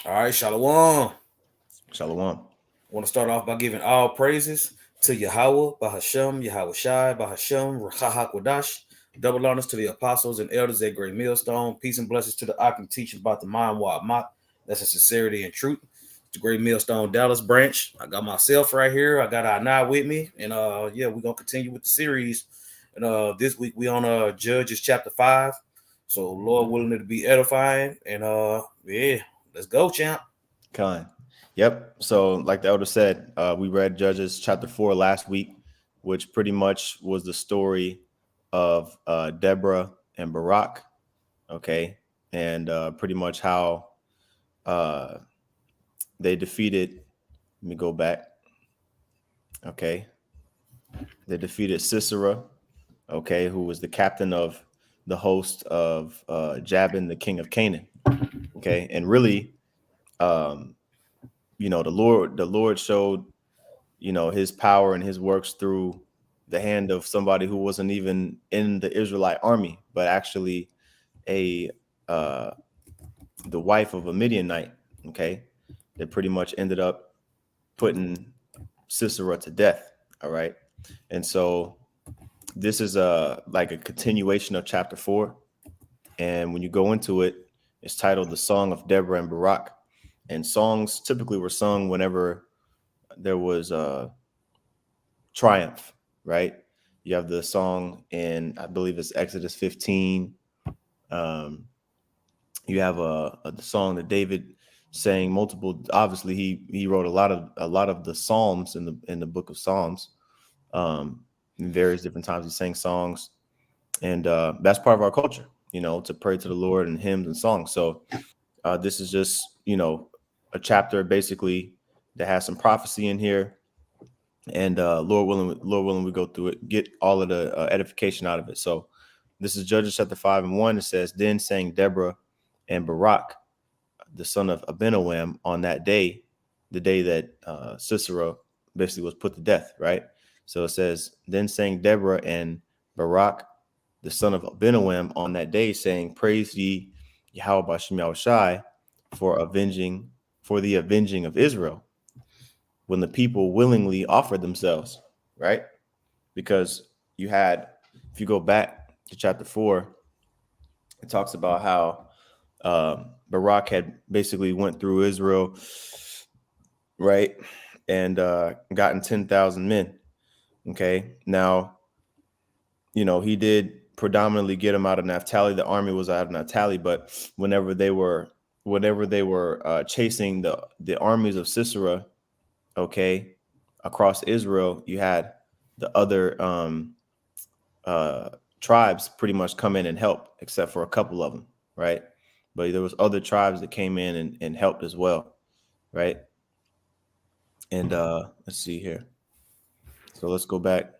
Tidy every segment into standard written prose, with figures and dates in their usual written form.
All right, Shalom. Shalom. Want to start off by giving all praises to Yahweh, Bahashem, Yahweh Shai, Bahashem, Rachaha Kodash. Double honors to the apostles and elders at Great Millstone. Peace and blessings to the Akim teachers about the mind wa Mott. That's in sincerity and truth. The Great Millstone Dallas branch. I got myself right here. I got Anai with me. And yeah, we're gonna continue with the series. And this week we on Judges chapter 5. So Lord willing it to be edifying. And yeah, let's go, champ. Khan. Yep. So, like the elder said, we read Judges chapter 4 last week, which pretty much was the story of Deborah and Barak. Okay. And pretty much how uh, they defeated, let me go back. Okay. They defeated Sisera, okay, who was the captain of the host of Jabin, the king of Canaan. Okay. And really, um, the Lord showed, his power and his works through the hand of somebody who wasn't even in the Israelite army, but actually a uh, the wife of a Midianite. Okay, that pretty much ended up putting Sisera to death. All right, and so this is like a continuation of chapter 4, and when you go into it, it's titled "The Song of Deborah and Barak." And songs typically were sung whenever there was triumph, right? You have the song in, I believe it's Exodus 15. Um, you have the song that David sang multiple. Obviously, he wrote a lot of the Psalms in the book of Psalms. In various different times he sang songs, and that's part of our culture, to pray to the Lord and hymns and songs. So this is just a chapter basically that has some prophecy in here, and Lord willing, we go through it, get all of the edification out of it. So this is Judges chapter 5:1. It says, "Then sang Deborah and Barak, the son of Abinoam, on that day, the day that Sisera basically was put to death." Right. So it says, "Then sang Deborah and Barak, the son of Abinoam, on that day, saying, Praise ye Yahweh Bashem Yahushai for the avenging of Israel, when the people willingly offered themselves," right? Because you had, if you go back to chapter 4, it talks about how Barak had basically went through Israel, right, and gotten 10,000 men. Okay, now he did predominantly get them out of Naphtali. The army was out of Naphtali, but whenever they were chasing the armies of Sisera, okay, across Israel, you had the other uh, tribes pretty much come in and help, except for a couple of them, right? But there was other tribes that came in and helped as well, right? And let's see here. So let's go back.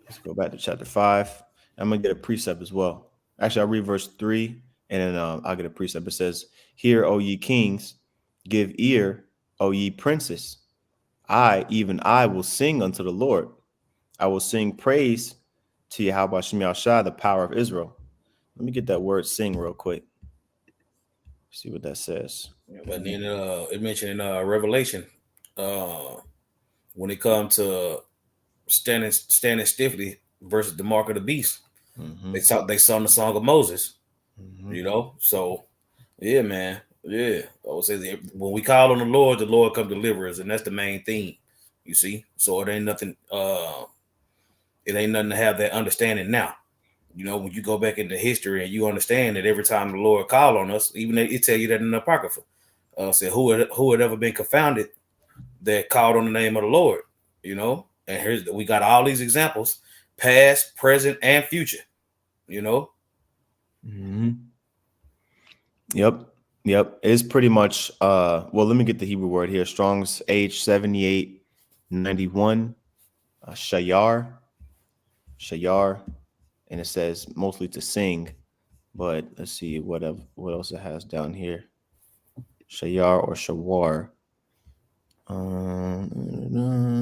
Let's go back to chapter 5. I'm gonna get a precept as well. Actually, I'll read verse 3, and then I'll get a precept. It says, "Hear, O ye kings, give ear, O ye princes. I, even I, will sing unto the Lord. I will sing praise to Yahweh Shem Yahushua, the power of Israel." Let me get that word "sing" real quick. See what that says. But then it mentioned in Revelation, uh, when it comes to standing stiffly versus the mark of the beast, Mm-hmm. they sung the song of Moses. Mm-hmm. So yeah, man, yeah. I would say that when we call on the Lord come deliver us, and that's the main theme. You see, so it ain't nothing. It ain't nothing to have that understanding now. When you go back into history and you understand that every time the Lord called on us, even it tell you that in the Apocrypha, said who had ever been confounded that called on the name of the Lord, and here's we got all these examples, past, present, and future, you know. Mm-hmm. Yep. Yep. It's pretty much well, let me get the Hebrew word here. Strong's H7891, Shayar. Shayar. And it says mostly to sing, but let's see what else it has down here. Shayar or Shawar.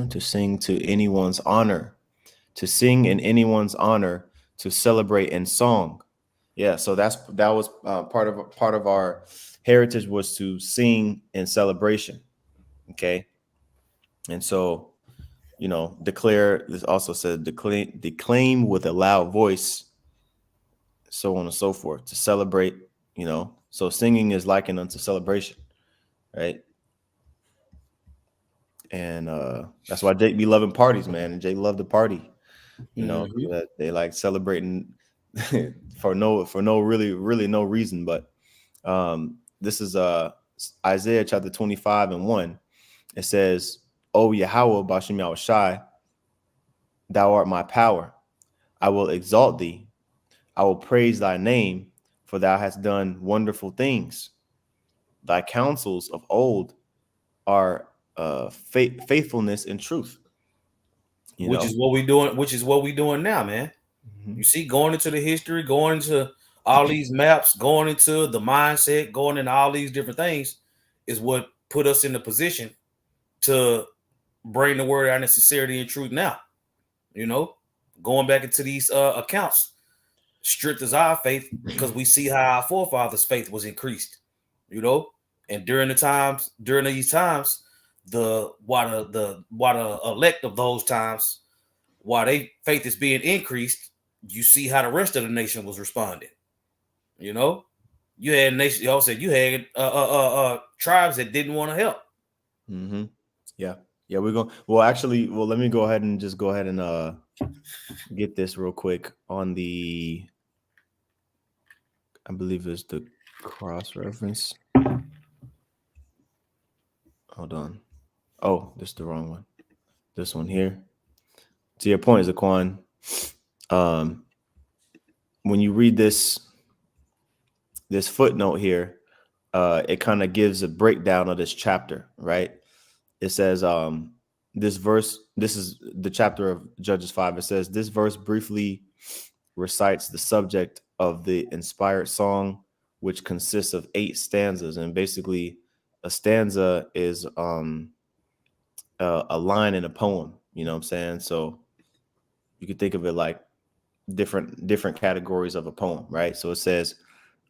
To sing to anyone's honor. To sing in anyone's honor, to celebrate in song. Yeah. So that was part of our heritage was to sing in celebration. Okay. And so, declare, this also says declaim with a loud voice, so on and so forth, to celebrate, so singing is likened unto celebration, right? And that's why Jake be loving parties, man. And Jake loved the party, Hmm. that they like celebrating for no really no reason. But this is Isaiah chapter 25 and 1. It says, "O Yahweh Bashim Yahushai, thou art my power. I will exalt thee. I will praise thy name, for thou hast done wonderful things. Thy counsels of old are faithfulness and truth." You Which know. is what we doing. Which is what we doing now, man. Mhm. You see, going into the history, going into all these maps, going into the mindset, going into all these different things, is what put us in the position to bring the word out in sincerity and truth now. You know, going back into these accounts, strict as our faith, because we see how our forefathers' faith was increased. You know, and during these times, while the elect of those times, while they faith is being increased, you see how the rest of the nation was responding. You know, you had nation. You said you had tribes that didn't want to help. Mm-hmm. Yeah. Yeah, we're going. Well, actually, let me go ahead and just go ahead and get this real quick on the. I believe it's the cross reference. Hold on. Oh, this is the wrong one. This one here. To your point, Zaquan. Um, when you read this footnote here, it kind of gives a breakdown of this chapter, right? It says, this verse, this is the chapter of Judges 5. It says, this verse briefly recites the subject of the inspired song, which consists of 8 stanzas. And basically, a stanza is a line in a poem. You know what I'm saying? So you could think of it like different categories of a poem, right? So it says,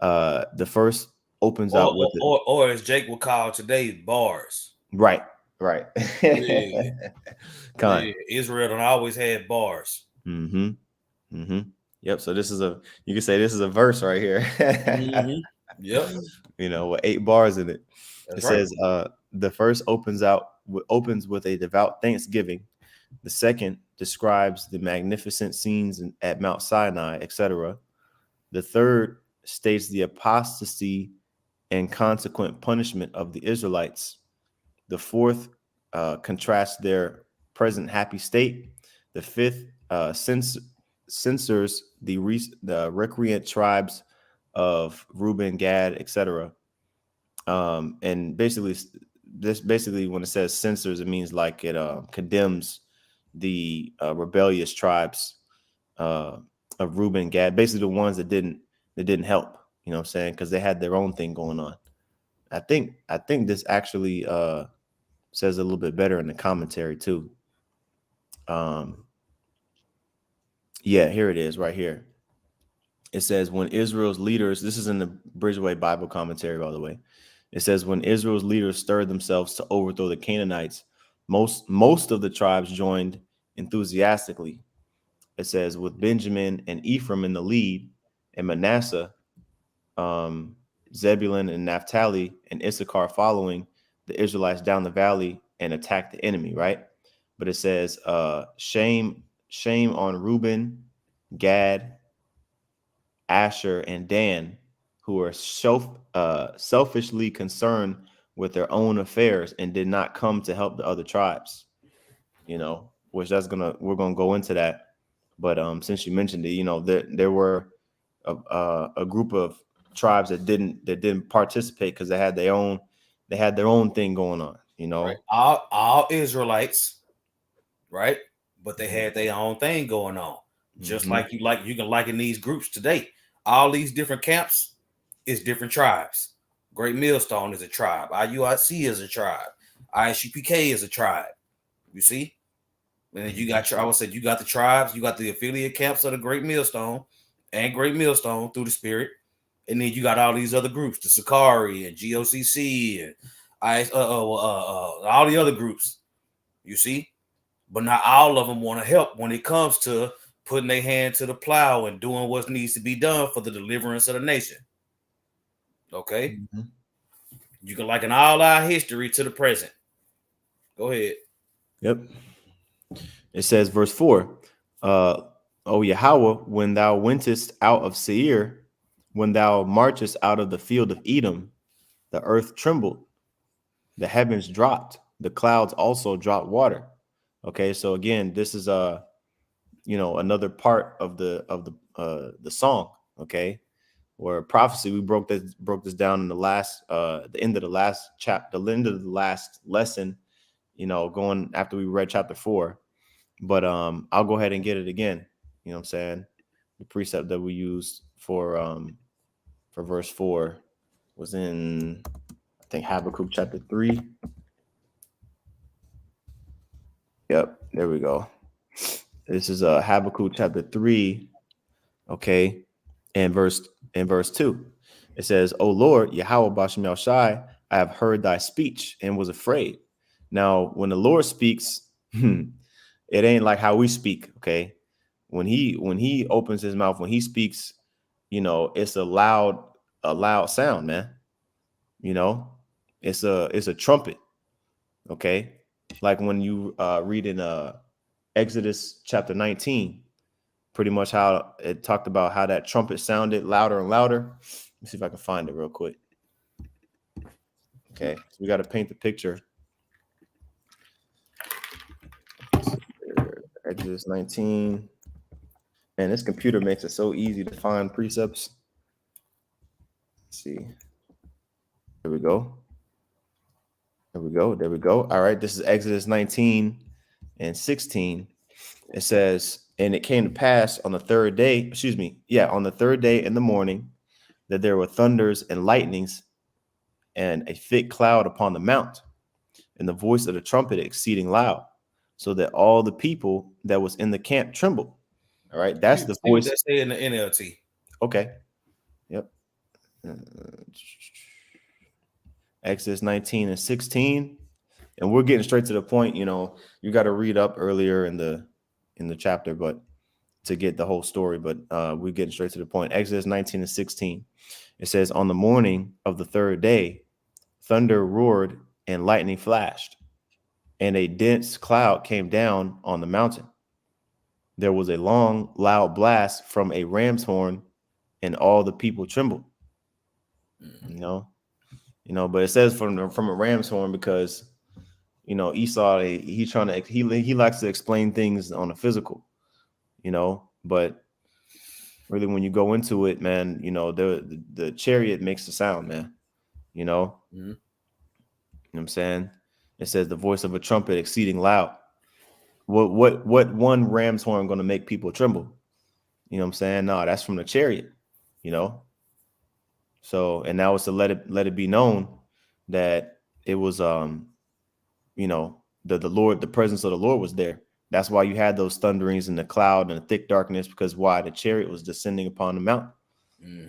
the first opens Or, out with it. or as Jake would call today, bars. Right, right. Yeah, Con. yeah. Israel done always had bars. Mm-hmm. Mm-hmm. Yep. So this is you can say this is a verse right here. Hmm. Yep, With 8 bars in it. It that's right. says, the first opens with a devout thanksgiving. The second describes the magnificent scenes at Mount Sinai, etc. The third states the apostasy and consequent punishment of the Israelites. The fourth contrasts their present happy state. The fifth censors the recreant tribes of Reuben, Gad, etc. And basically, when it says censors, it means like it condemns the rebellious tribes uh, of Reuben, Gad, basically the ones that didn't help. You know what I'm saying? Because they had their own thing going on. I think this actually says a little bit better in the commentary too. Um, yeah, here it is, right here. It says, when Israel's leaders, this is in the Bridgeway Bible commentary, by the way. It says, when Israel's leaders stirred themselves to overthrow the Canaanites, most of the tribes joined enthusiastically. It says, with Benjamin and Ephraim in the lead, and Manasseh, um, Zebulun and Naphtali and Issachar following the Israelites down the valley and attack the enemy, right? But it says, shame on Reuben, Gad, Asher, and Dan, who are selfishly concerned with their own affairs and did not come to help the other tribes. Which we're gonna go into that. But since you mentioned it, there were a group of tribes that didn't participate because they had their own thing going on. Right. All Israelites, right? But they had their own thing going on. Just Mm-hmm. like you can liken these groups today. All these different camps is different tribes. Great Millstone is a tribe. IUIC is a tribe. ISUPK is a tribe. You see? And then you got I would say you got the tribes, you got the affiliate camps of the Great Millstone, and Great Millstone through the Spirit. And then you got all these other groups, the Sakari and GOCC and all the other groups, you see? But not all of them want to help when it comes to putting their hand to the plow and doing what needs to be done for the deliverance of the nation. Okay? Mm-hmm. You can liken all our history to the present. Go ahead. Yep. It says, verse 4, O Yahweh, when thou wentest out of Seir, when thou marchest out of the field of Edom, the earth trembled, the heavens dropped, the clouds also dropped water. Okay, so again, this is another part of the song. Okay, or prophecy. We broke this down in the end of the last chapter, the end of the last lesson. Going after we read chapter 4. But I'll go ahead and get it again. You know what I'm saying? The precept that we used for verse 4 was in, I think, Habakkuk chapter 3. Yep, there we go. This is Habakkuk chapter 3, okay, and verse 2. It says, "O Lord, Yahweh Bashem Yal Shai, I have heard thy speech and was afraid." Now, when the Lord speaks, it ain't like how we speak, okay? When he opens his mouth, when he speaks, it's a loud sound, man. It's a trumpet, okay? Like when you read in Exodus chapter 19, pretty much how it talked about how that trumpet sounded louder and louder. Let me see if I can find it real quick. Okay, so we got to paint the picture. Exodus 19. Man, this computer makes it so easy to find precepts. Let's see. There we go. There we go. All right, this is Exodus 19 and 16. It says, "And it came to pass on the third day, on the third day in the morning, that there were thunders and lightnings and a thick cloud upon the mount, and the voice of the trumpet exceeding loud, so that all the people that was in the camp trembled." All right, that's the See what voice. they say in the NLT. Okay. Yep. Exodus 19 and 16. And we're getting straight to the point. You got to read up earlier in the chapter, but to get the whole story. But we're getting straight to the point. Exodus 19 and 16. It says, "On the morning of the third day, thunder roared and lightning flashed, and a dense cloud came down on the mountain. There was a long, loud blast from a ram's horn, and all the people trembled." But it says from a ram's horn because Esau, he likes to explain things on a physical, but really when you go into it, man, the chariot makes the sound, man. You know what I'm saying? It says the voice of a trumpet exceeding loud. What one ram's horn going to make people tremble? You know what I'm saying? No, that's from the chariot, So, and now it's to let it be known that it was the Lord, the presence of the Lord was there. That's why you had those thunderings and the cloud and the thick darkness, because why? The chariot was descending upon the mountain.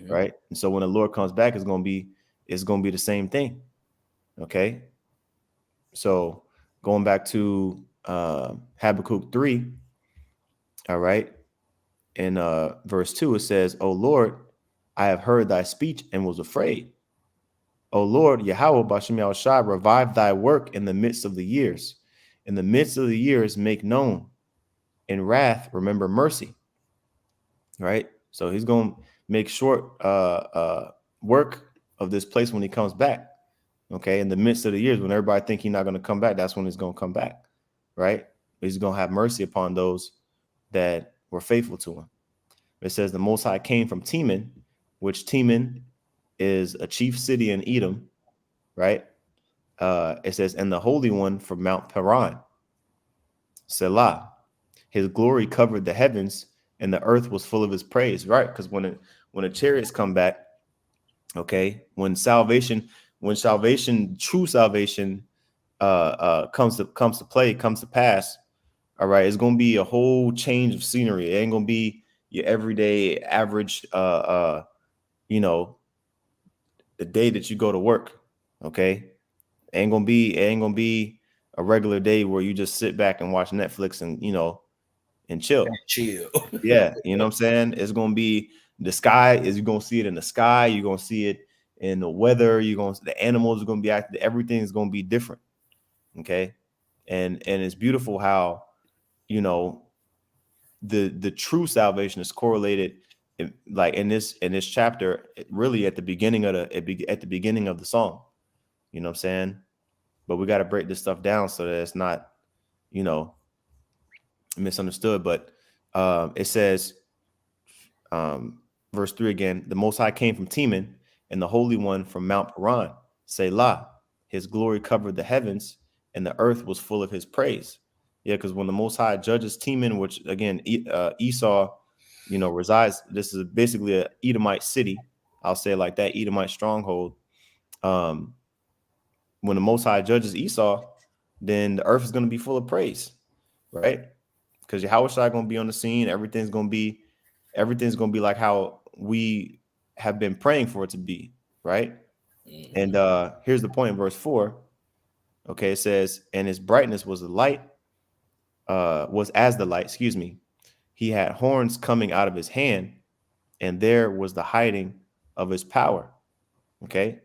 Right? And so when the Lord comes back, it's gonna be the same thing. Okay. So going back to Habakkuk 3, all right, in verse 2, it says, "O Lord, I have heard thy speech and was afraid. O Lord, Yahweh Bashem Yal Shai, revive thy work in the midst of the years. In the midst of the years, make known. In wrath, remember mercy." Right? So he's going to make short work of this place when he comes back. Okay? In the midst of the years, when everybody think he's not going to come back, that's when he's going to come back. Right? He's going to have mercy upon those that were faithful to him. It says the Most High came from Teman, which Teman is a chief city in Edom, right? It says, "And the Holy One from Mount Paran, Selah. His glory covered the heavens, and the earth was full of his praise." Right? Because when the chariots come back, okay, when true salvation comes to pass, all right, it's gonna be a whole change of scenery. It ain't gonna be, your everyday average you know, the day that you go to work. Okay. It ain't gonna be a regular day where you just sit back and watch Netflix and and chill. Chill. Yeah, you know what I'm saying? It's gonna be the sky, is you're gonna see it in the sky, you're gonna see it in the weather, the animals are gonna be active, everything's gonna be different. Okay. And it's beautiful how, you know, the true salvation is correlated like in this chapter, really at the beginning of at the beginning of the song. You know what I'm saying? But we got to break this stuff down so that it's not, you know, misunderstood. But it says, verse 3 again, the Most High came from Teman, and the Holy One from Mount Paran. Selah, his glory covered the heavens, and the earth was full of his praise. Yeah, because when the Most High judges Teman, which again, Esau, resides, this is basically a Edomite city. I'll say it like that, Edomite stronghold. Um, when the Most High judges Esau, then the earth is going to be full of praise, right? Because Yahweh Shai going to be on the scene. Everything's going to be like how we have been praying for it to be, right? Mm-hmm. And here's the point in verse 4. Okay, it says, and his brightness was as the light, excuse me. He had horns coming out of his hand, and there was the hiding of his power. Okay.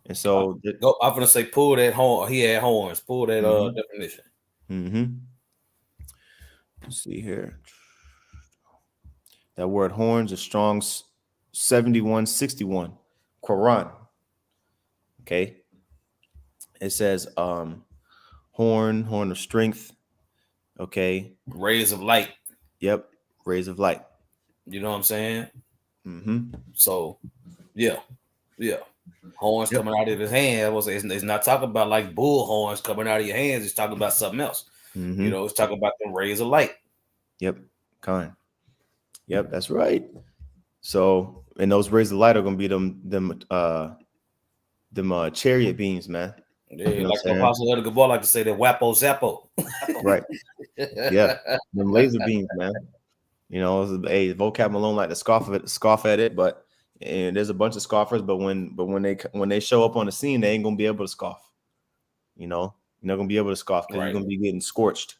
And so I'm gonna say pull that horn. He had horns. Pull that definition. Let's see here. That word horns is Strong's 7161. Quran. Okay. It says horn of strength. Okay. Rays of light. Yep. Rays of light. You know what I'm saying? Mm-hmm. So, yeah. Horns coming out of his hand. It's not talking about like bull horns coming out of your hands. It's talking about something else. Mm-hmm. It's talking about the rays of light. Yep. Kind. Yep, that's right. So, and those rays of light are gonna be them chariot beams, man. Yeah, like the Apostle Edgar Gabor like to say, that wappo zappo. Right. Yeah, them laser beams, man. Hey, vocab Malone like to scoff at it, but and there's a bunch of scoffers. But when they show up on the scene, they ain't gonna be able to scoff. You're not gonna be able to scoff because you're gonna be getting scorched.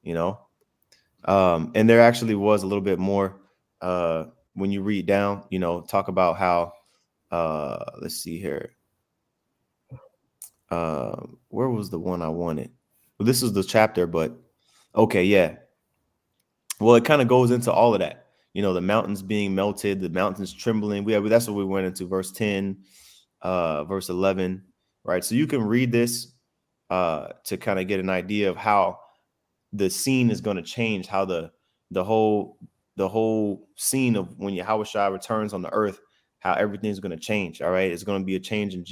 And there actually was a little bit more when you read down. Talk about how. Let's see here. Where was the one I wanted? Well, this is the chapter, but okay, yeah. Well, it kind of goes into all of that. The mountains being melted, the mountains trembling. That's what we went into, verse 10, verse 11, right? So you can read this to kind of get an idea of how the scene is going to change, how the whole scene of when Yahweh Shai returns on the earth, how everything's going to change. All right, it's going to be a change in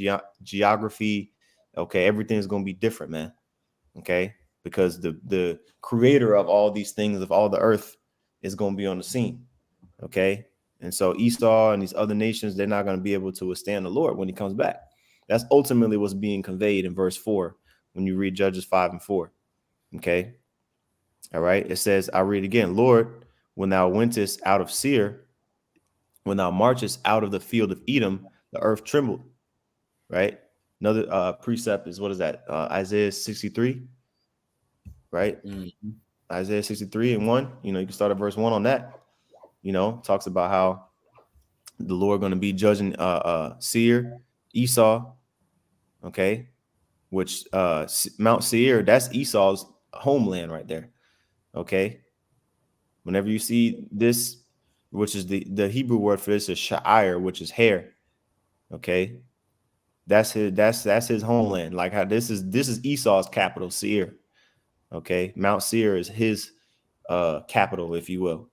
geography. Okay, everything's going to be different, man. Okay, because the creator of all these things, of all the earth, is going to be on the scene. Okay, and so Esau and these other nations, they're not going to be able to withstand the Lord when he comes back. That's ultimately what's being conveyed in verse 4 when you read Judges 5 and 4. Okay. All right. It says, I read again, Lord, when thou wentest out of Seir, when thou marchest out of the field of Edom, the earth trembled. Right. Another precept is, what is that? Isaiah 63. Right. Mm-hmm. Isaiah 63 and 1. You can start at verse 1 on that. Talks about how the Lord going to be judging Seir, Esau. Okay. Which Mount Seir, that's Esau's homeland right there. Okay. Whenever you see this, which is the Hebrew word for this is sha'ir, which is hair. Okay. That's his homeland. Like how this is Esau's capital, Seir. Okay. Mount Seir is his capital, if you will.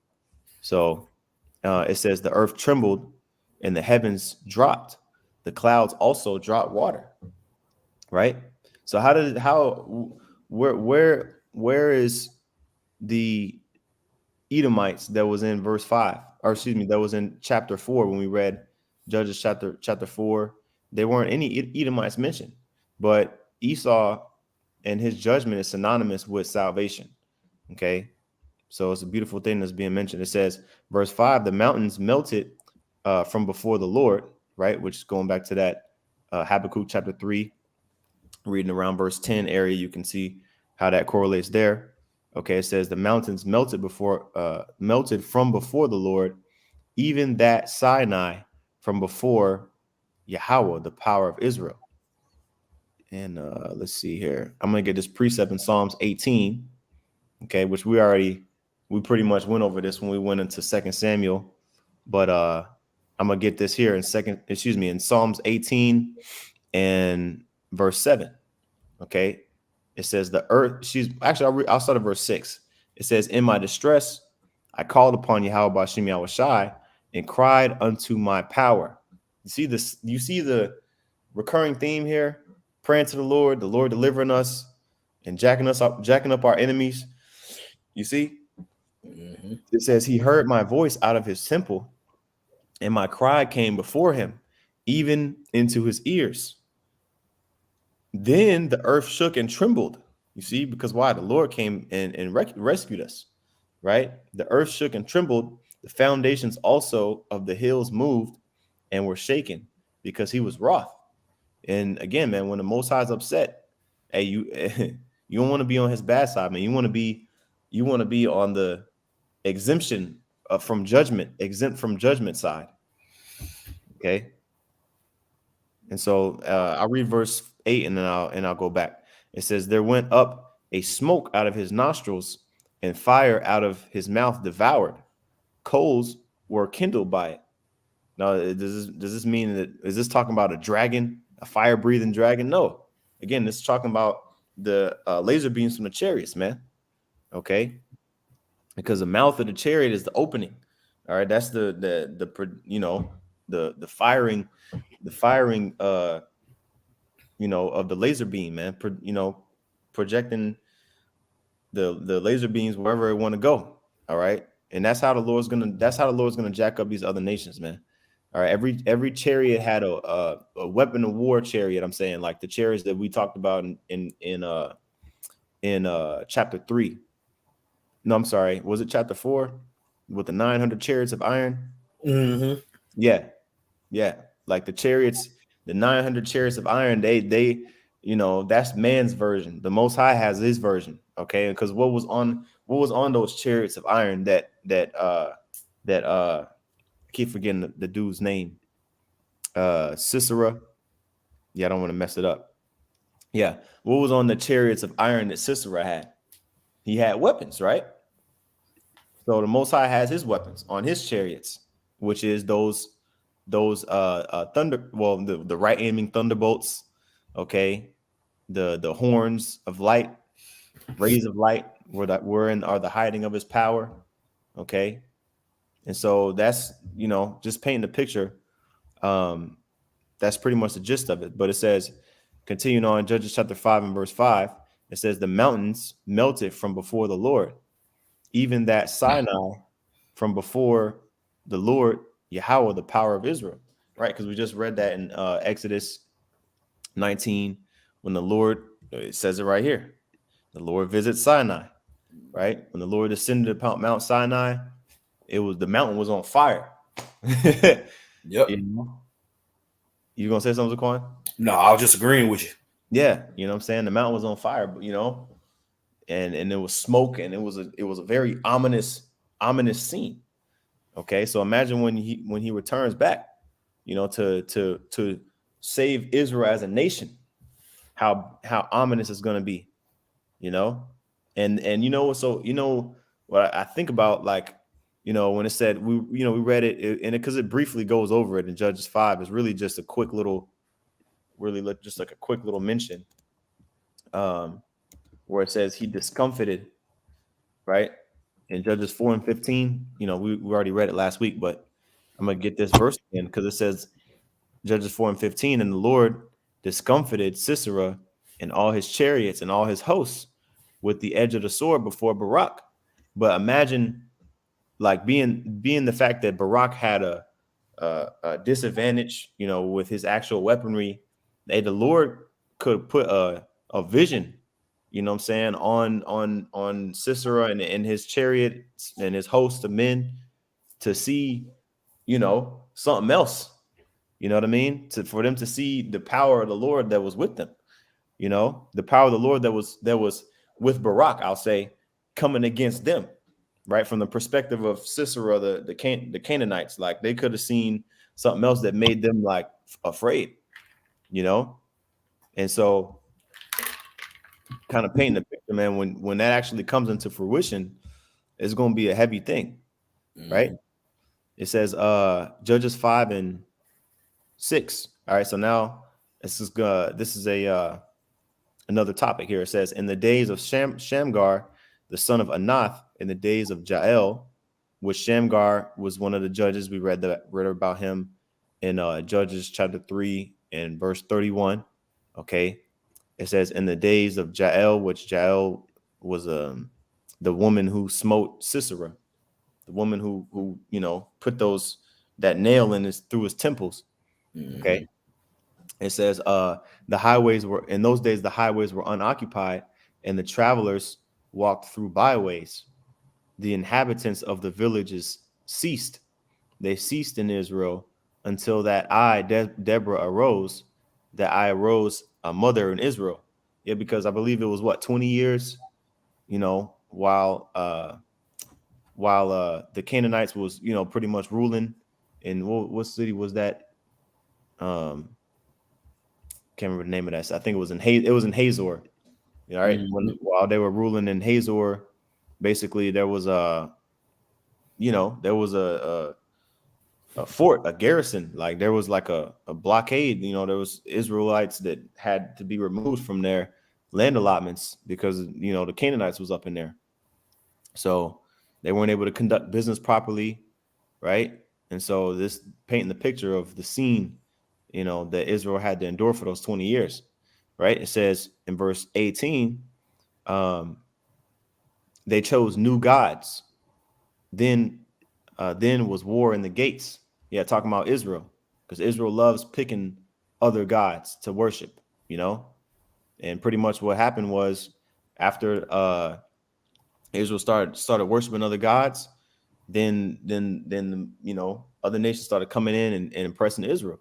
So it says the earth trembled and the heavens dropped. The clouds also dropped water. Right. So where is the Edomites that was in verse 5, or excuse me, that was in chapter 4 when we read Judges chapter 4? There weren't any Edomites mentioned, but Esau and his judgment is synonymous with salvation. Okay. So it's a beautiful thing that's being mentioned. It says, verse 5, the mountains melted from before the Lord, right? Which is going back to that Habakkuk chapter 3, reading around verse 10 area. You can see how that correlates there. Okay, it says the mountains melted from before the Lord, even that Sinai from before Yahweh, the power of Israel. And let's see here. I'm going to get this precept in Psalms 18, okay, which we pretty much went over this when we went into 2 Samuel. But I'm going to get this here in Psalms 18 and verse 7. Okay. It says the earth, I'll start at verse 6. It says, in my distress, I called upon Yahweh Bashim Yahushai and cried unto my power. You see this, you see the recurring theme here, praying to the Lord delivering us and jacking up our enemies. You see, it says he heard my voice out of his temple, and my cry came before him, even into his ears. Then the earth shook and trembled. You see, because why? The Lord came and rescued us, right? The earth shook and trembled. The foundations also of the hills moved and were shaken because he was wroth. And again, man, when the Most High is upset, hey, you you don't want to be on his bad side, man. You want to be on the exempt from judgment side. Okay. And so I'll read verse 8 and then I'll go back. It says, there went up a smoke out of his nostrils, and fire out of his mouth devoured. Coals were kindled by it. Now, does this mean that, is this talking about a dragon, a fire breathing dragon? No. Again, this is talking about the laser beams from the chariots, man. Okay. Because the mouth of the chariot is the opening. All right. That's the firing of the laser beam, man, projecting the laser beams wherever it want to go. All right. And that's how the Lord's gonna jack up these other nations, man. All right. Every chariot had a weapon of war chariot. I'm saying, like the chariots that we talked about in chapter 3. No, I'm sorry. Was it chapter 4 with the 900 chariots of iron? Mm-hmm. Yeah. Yeah. Like the chariots, the 900 chariots of iron, they that's man's version. The Most High has his version. Okay. Because what was on those chariots of iron that I keep forgetting the dude's name. Sisera. Yeah, I don't want to mess it up. Yeah. What was on the chariots of iron that Sisera had? He had weapons, right? So the Most High has his weapons on his chariots, which is those the right aiming thunderbolts, okay, the horns of light, rays of light, are the hiding of his power, okay. And so that's just painting the picture. That's pretty much the gist of it. But it says, continuing on, Judges chapter 5 and verse 5, it says the mountains melted from before the Lord, even that Sinai from before the Lord Yahweh, the power of Israel. Right? Because we just read that in Exodus 19, when the Lord, it says it right here, the Lord visits Sinai. Right? When the Lord descended upon Mount Sinai, the mountain was on fire. Yep. You gonna say something, Zaquan? No, I was just agreeing with you. Yeah, you know what I'm saying? The mountain was on fire, but and there was smoke, and it was a very ominous scene. Okay, so imagine when he returns back, to save Israel as a nation, how ominous it's going to be, and what I think about, like, when it said we read it, and because it briefly goes over it in Judges 5, is really just a quick little, just like a quick little mention, where it says he discomfited, right? In Judges 4 and 15, we already read it last week, but I'm going to get this verse again, because it says, Judges 4 and 15, and the Lord discomfited Sisera and all his chariots and all his hosts with the edge of the sword before Barak. But imagine, like, being the fact that Barak had a disadvantage, with his actual weaponry. The Lord could put a vision you know what I'm saying, on Sisera and his chariot and his host of men to see, something else. You know what I mean? For them to see the power of the Lord that was with them. The power of the Lord that was with Barak, I'll say, coming against them, right? From the perspective of Sisera, the Canaanites, like they could have seen something else that made them like afraid, you know. And so, kind of painting the picture, man, when that actually comes into fruition, it's going to be a heavy thing, right? Mm-hmm. It says, Judges 5:6. All right, so now this is a another topic here. It says, in the days of Shamgar, the son of Anath, in the days of Jael, which Shamgar was one of the judges. We read about him in Judges chapter 3 and verse 31. Okay. It says, in the days of Jael, which Jael was the woman who smote Sisera, the woman who put that nail in his through his temples. Mm-hmm. Okay. It says, the highways were in those days, the highways were unoccupied, and the travelers walked through byways. The inhabitants of the villages ceased. They ceased in Israel until that Deborah, arose, that I arose a mother in Israel. Yeah, because I believe it was 20 years, while the Canaanites was, pretty much ruling. In what city was that? Um, can't remember the name of that. I think it was in Hazor. All right. Mm-hmm. While they were ruling in Hazor, basically there was a fort, a garrison. Like there was like a blockade. There was Israelites that had to be removed from their land allotments because the Canaanites was up in there. So they weren't able to conduct business properly, right? And so this painting the picture of the scene, that Israel had to endure for those 20 years, right? It says in verse 18, um, they chose new gods. Then was war in the gates. Yeah, talking about Israel, because Israel loves picking other gods to worship, And pretty much what happened was after Israel started worshiping other gods, then other nations started coming in and impressing Israel,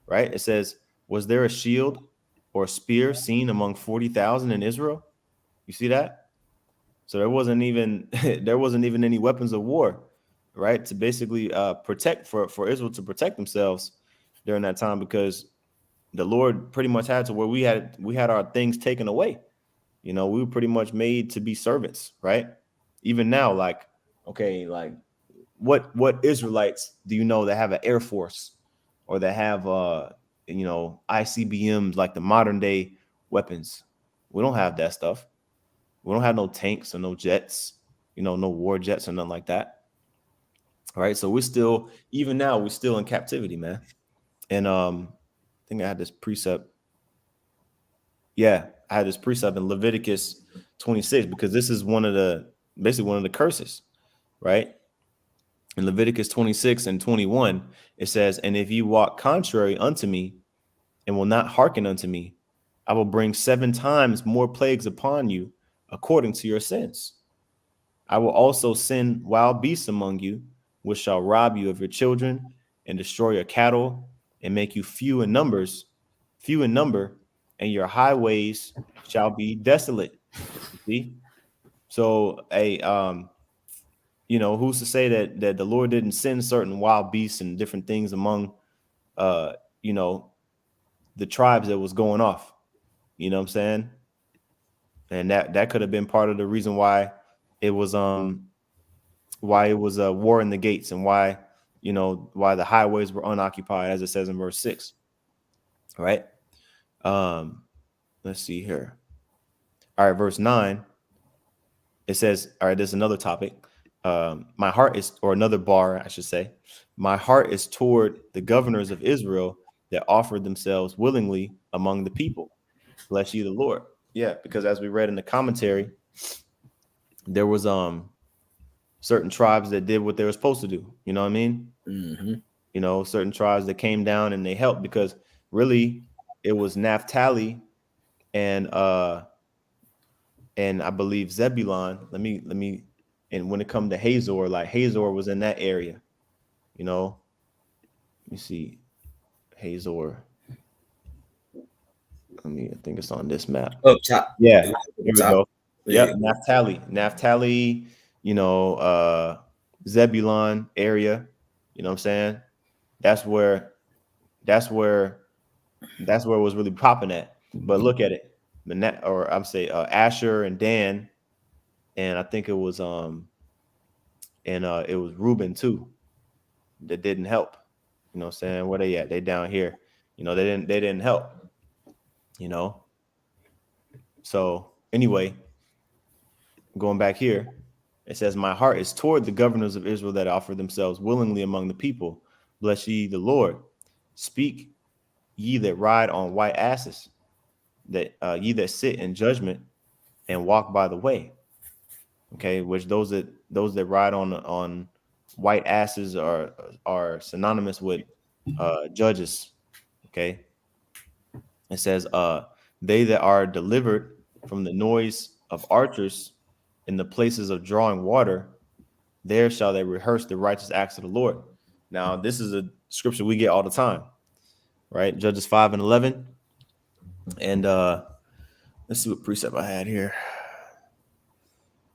right? It says, was there a shield or a spear seen among 40,000 in Israel? You see that? So there wasn't even any weapons of war, right? To basically protect for Israel to protect themselves during that time, because the Lord pretty much had to where we had our things taken away. We were pretty much made to be servants, right? Even now, like, okay, like what Israelites do you know that have an air force or that have ICBMs, like the modern day weapons? We don't have that stuff. We don't have no tanks or no jets, no war jets or nothing like that. All right. So even now, we're still in captivity, man. And I think I had this precept. Yeah, I had this precept in Leviticus 26, because this is basically one of the curses, right? In Leviticus 26 and 21, it says, and if you walk contrary unto me and will not hearken unto me, I will bring 7 times more plagues upon you according to your sins. I will also send wild beasts among you, which shall rob you of your children and destroy your cattle and make you few in number, and your highways shall be desolate. You see? So who's to say that the Lord didn't send certain wild beasts and different things among uh, you know, the tribes that was going off? You know what I'm saying? And that could have been part of the reason it was a war in the gates, and why the highways were unoccupied, as it says in verse 6. All right. Um, let's see here. All right, verse 9. It says, all right, there's another topic. My heart is, or another bar, I should say. My heart is toward the governors of Israel that offered themselves willingly among the people. Bless you, the Lord. Yeah, because as we read in the commentary, there was certain tribes that did what they were supposed to do. You know what I mean? Mm-hmm. Certain tribes that came down and they helped, because really it was Naphtali and and I believe Zebulon. Let me. And when it comes to Hazor, like Hazor was in that area. You know, let me see Hazor. I think it's on this map. Up top. Yeah, It was here up we top. go. Yep, Yeah. Naphtali. You know, Zebulon area. You know what I'm saying? That's where. That's where. That's where it was really popping at. But look at it, or I'm say Asher and Dan, and I think it was it was Reuben too that didn't help. You know what I'm saying? Where they at? They down here. You know, they didn't help, you know. So anyway, going back here, it says, my heart is toward the governors of Israel that offer themselves willingly among the people. Bless ye the Lord. Speak ye that ride on white asses, that ye that sit in judgment and walk by the way. Okay, which those that ride on white asses are synonymous with judges. Okay, it says, they that are delivered from the noise of archers in the places of drawing water, there shall they rehearse the righteous acts of the Lord. Now, this is a scripture we get all the time, right? Judges 5 and 11. And let's see what precept I had here.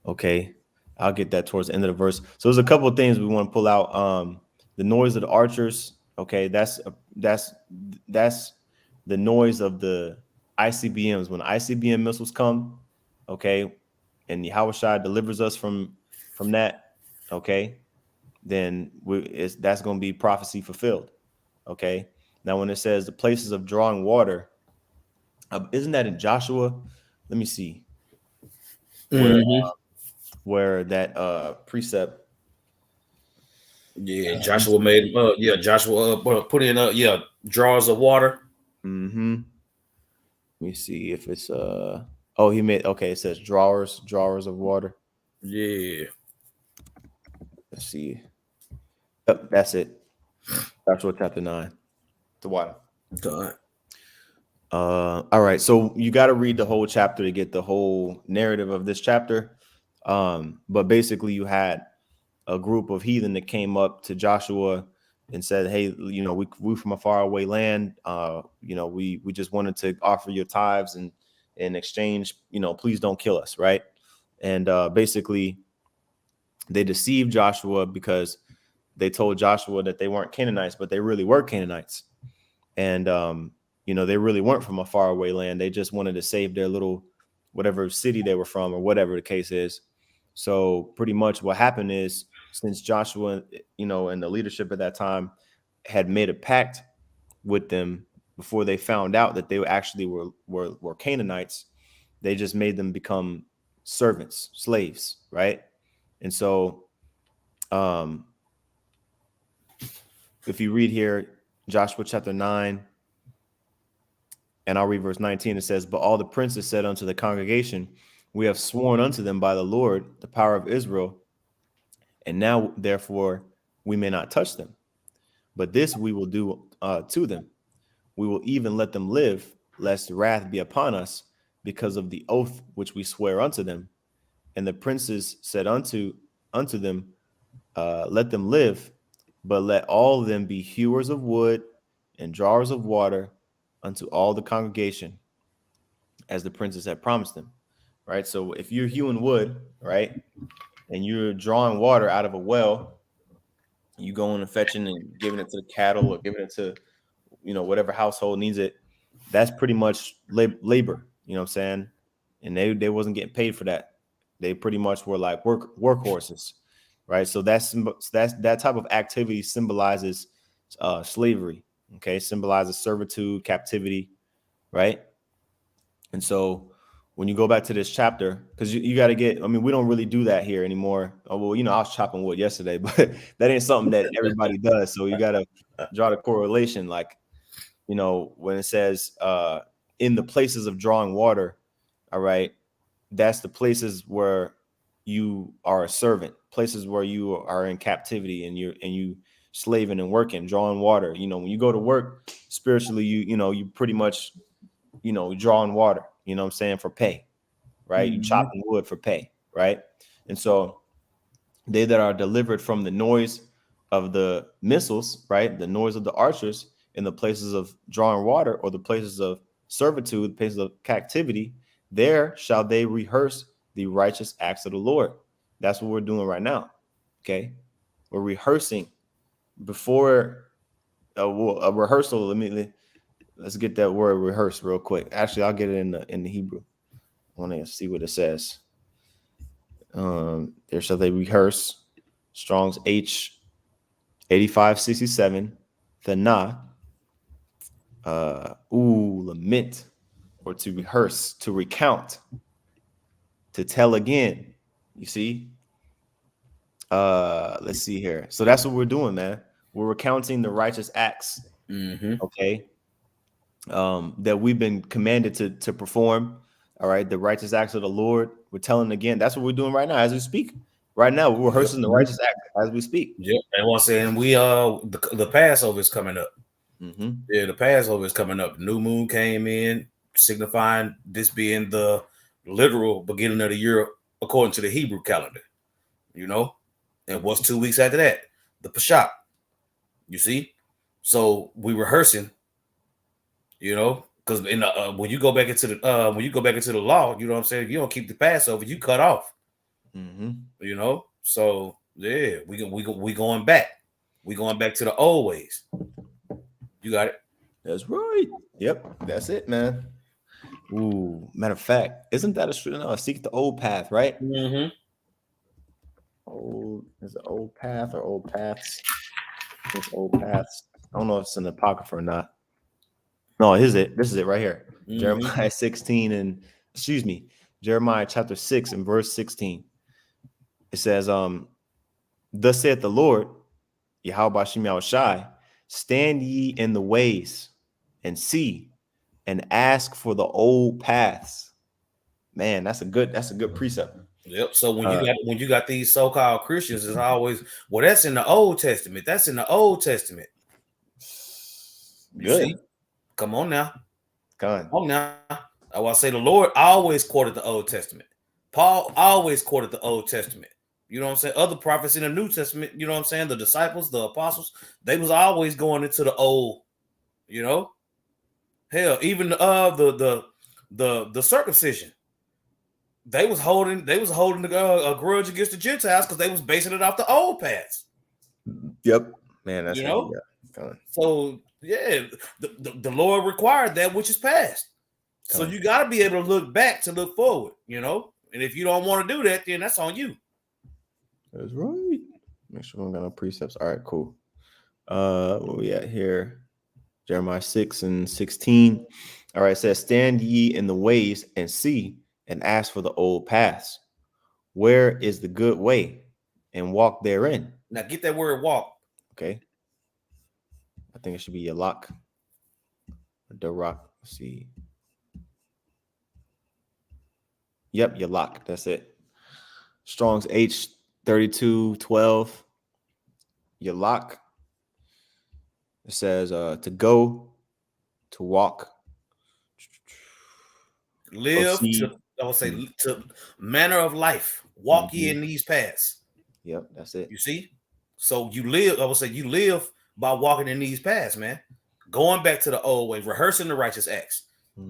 Okay, I'll get that towards the end of the verse. So there's a couple of things we want to pull out. The noise of the archers. Okay, that's the noise of the ICBMs when ICBM missiles come. Okay, and Yahushua delivers us from that. Okay, then that's going to be prophecy fulfilled. Okay, now when it says the places of drawing water, isn't that in Joshua? Let me see where Mm-hmm. where that precept. Yeah. Let me Joshua see. made. Yeah. Joshua put in. Yeah. Drawers of water. Mm-hmm. Let me see if it's oh, he made, okay, it says drawers of water. Yeah. Let's see. Yep, that's it. Joshua chapter 9. The water. God. All right. So you got to read the whole chapter to get the whole narrative of this chapter. But basically you had a group of heathen that came up to Joshua and said, hey, you know, we from a faraway land. You know, we just wanted to offer your tithes and in exchange, you know, please don't kill us, right? And basically they deceived Joshua because they told Joshua that they weren't Canaanites, but they really were Canaanites. And you know, they really weren't from a faraway land. They just wanted to save their little whatever city they were from or whatever the case is. So pretty much what happened is, since Joshua, you know, and the leadership at that time had made a pact with them before they found out that they actually were Canaanites, they just made them become servants, slaves, right? And so um if you read here, Joshua chapter 9, and I'll read verse 19. It says, but all the princes said unto the congregation, we have sworn unto them by the Lord, the power of Israel, and now therefore we may not touch them. But this we will do to them. We will even let them live, lest wrath be upon us, because of the oath which we swear unto them. And the princes said unto them, let them live, but let all of them be hewers of wood and drawers of water unto all the congregation, as the princes had promised them. Right. So if you're hewing wood, right, and you're drawing water out of a well, you going and fetching and giving it to the cattle or giving it to, you know, whatever household needs it. That's pretty much labor. You know what I'm saying? And they wasn't getting paid for that. They pretty much were like workhorses, right? So that's that type of activity symbolizes slavery. Okay, symbolizes servitude, captivity, right? And so when you go back to this chapter, because you got to get, I mean, we don't really do that here anymore. Oh, well, you know, I was chopping wood yesterday, but that ain't something that everybody does. So you got to draw the correlation. Like, you know, when it says in the places of drawing water, all right, that's the places where you are a servant, places where you are in captivity and you slaving and working, drawing water. You know, when you go to work spiritually, you know, you pretty much, you know, drawing water, you know what I'm saying, for pay, right? You Mm-hmm. chopping wood for pay, right? And so they that are delivered from the noise of the missiles, right? The noise of the archers in the places of drawing water or the places of servitude, places of captivity, there shall they rehearse the righteous acts of the Lord. That's what we're doing right now. Okay. We're rehearsing before a rehearsal. Let's get that word rehearse real quick. Actually, I'll get it in the Hebrew. I want to see what it says. There shall they rehearse. Strong's H 8567. The na. Lament, or to rehearse, to recount, to tell again. You see? Let's see here. So that's what we're doing, man. We're recounting the righteous acts, Mm-hmm. okay, that we've been commanded to perform. All right, the righteous acts of the Lord. We're telling again. That's what we're doing right now as we speak. Right now, we're Yep. rehearsing the righteous acts as we speak. Yep. And once saying we the Passover is coming up. Mm-hmm. Yeah, the Passover is coming up. New moon came in, signifying this being the literal beginning of the year according to the Hebrew calendar. You know, and what's 2 weeks after that? The Pesach. You see, so we rehearsing. You know, because in the, when you go back into the law, you know what I'm saying. If you don't keep the Passover, you cut off. Mm-hmm. You know, so yeah, we going back. We going back to the old ways. You got it. That's right. Yep, that's it, man. Ooh, matter of fact, isn't that seek the old path, right? Mm-hmm. Old is it old path or old paths? It's old paths. I don't know if it's an apocrypha or not. No, this is it. This is it right here. Mm-hmm. Jeremiah 16 and Jeremiah chapter 6 and verse 16. It says, thus saith the Lord, Yahweh Shem Shai, stand ye in the ways and see and ask for the old paths. Man, that's a good precept. Yep. So Uh, when you got these so-called Christians, it's always that's in the Old Testament. That's in the Old Testament. You good. see? Come on now. Gone. Come on now. I will say the Lord always quoted the Old Testament. Paul always quoted the Old Testament. You know what I'm saying? Other prophets in the New Testament, you know what I'm saying? The disciples, the apostles, they was always going into the old, you know. Hell, even the circumcision. They was holding a grudge against the Gentiles because they was basing it off the old paths. Yep. Man, that's You heavy. know? Yeah. Gone. So yeah, the Lord required that which is past. So Gone. you got to be able to look back to look forward, you know. And if you don't want to do that, then that's on you. That's right. Make sure we got no precepts. All right, cool. Where we at here? Jeremiah 6 and 16. All right, it says, stand ye in the ways and see and ask for the old paths. Where is the good way? And walk therein. Now get that word walk. Okay. I think it should be your lock. The rock. Let's see. Yep, your lock. That's it. Strong's H 3212. Your lock. It says to go, to walk, Live proceed. to, I would say, to manner of life. Walk ye in these paths. Yep, that's it. You see? So you live, I would say you live by walking in these paths, man. Going back to the old way, rehearsing the righteous acts.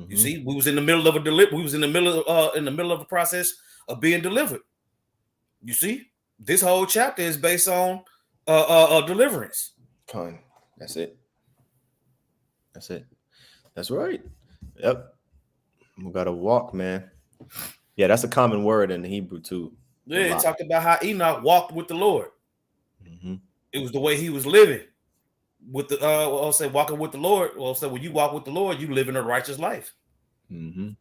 You see, we was in the middle of we was in the middle of a process of being delivered. You see, this whole chapter is based on deliverance. Fine. That's it. That's it. That's right. Yep. We gotta walk, man. Yeah, that's a common word in the Hebrew too. Yeah, The it lock. talked about how Enoch walked with the Lord. Mm-hmm. It was the way he was living with the I'll say walking with the Lord. Well, so when you walk with the Lord, you live in a righteous life. Mm-hmm.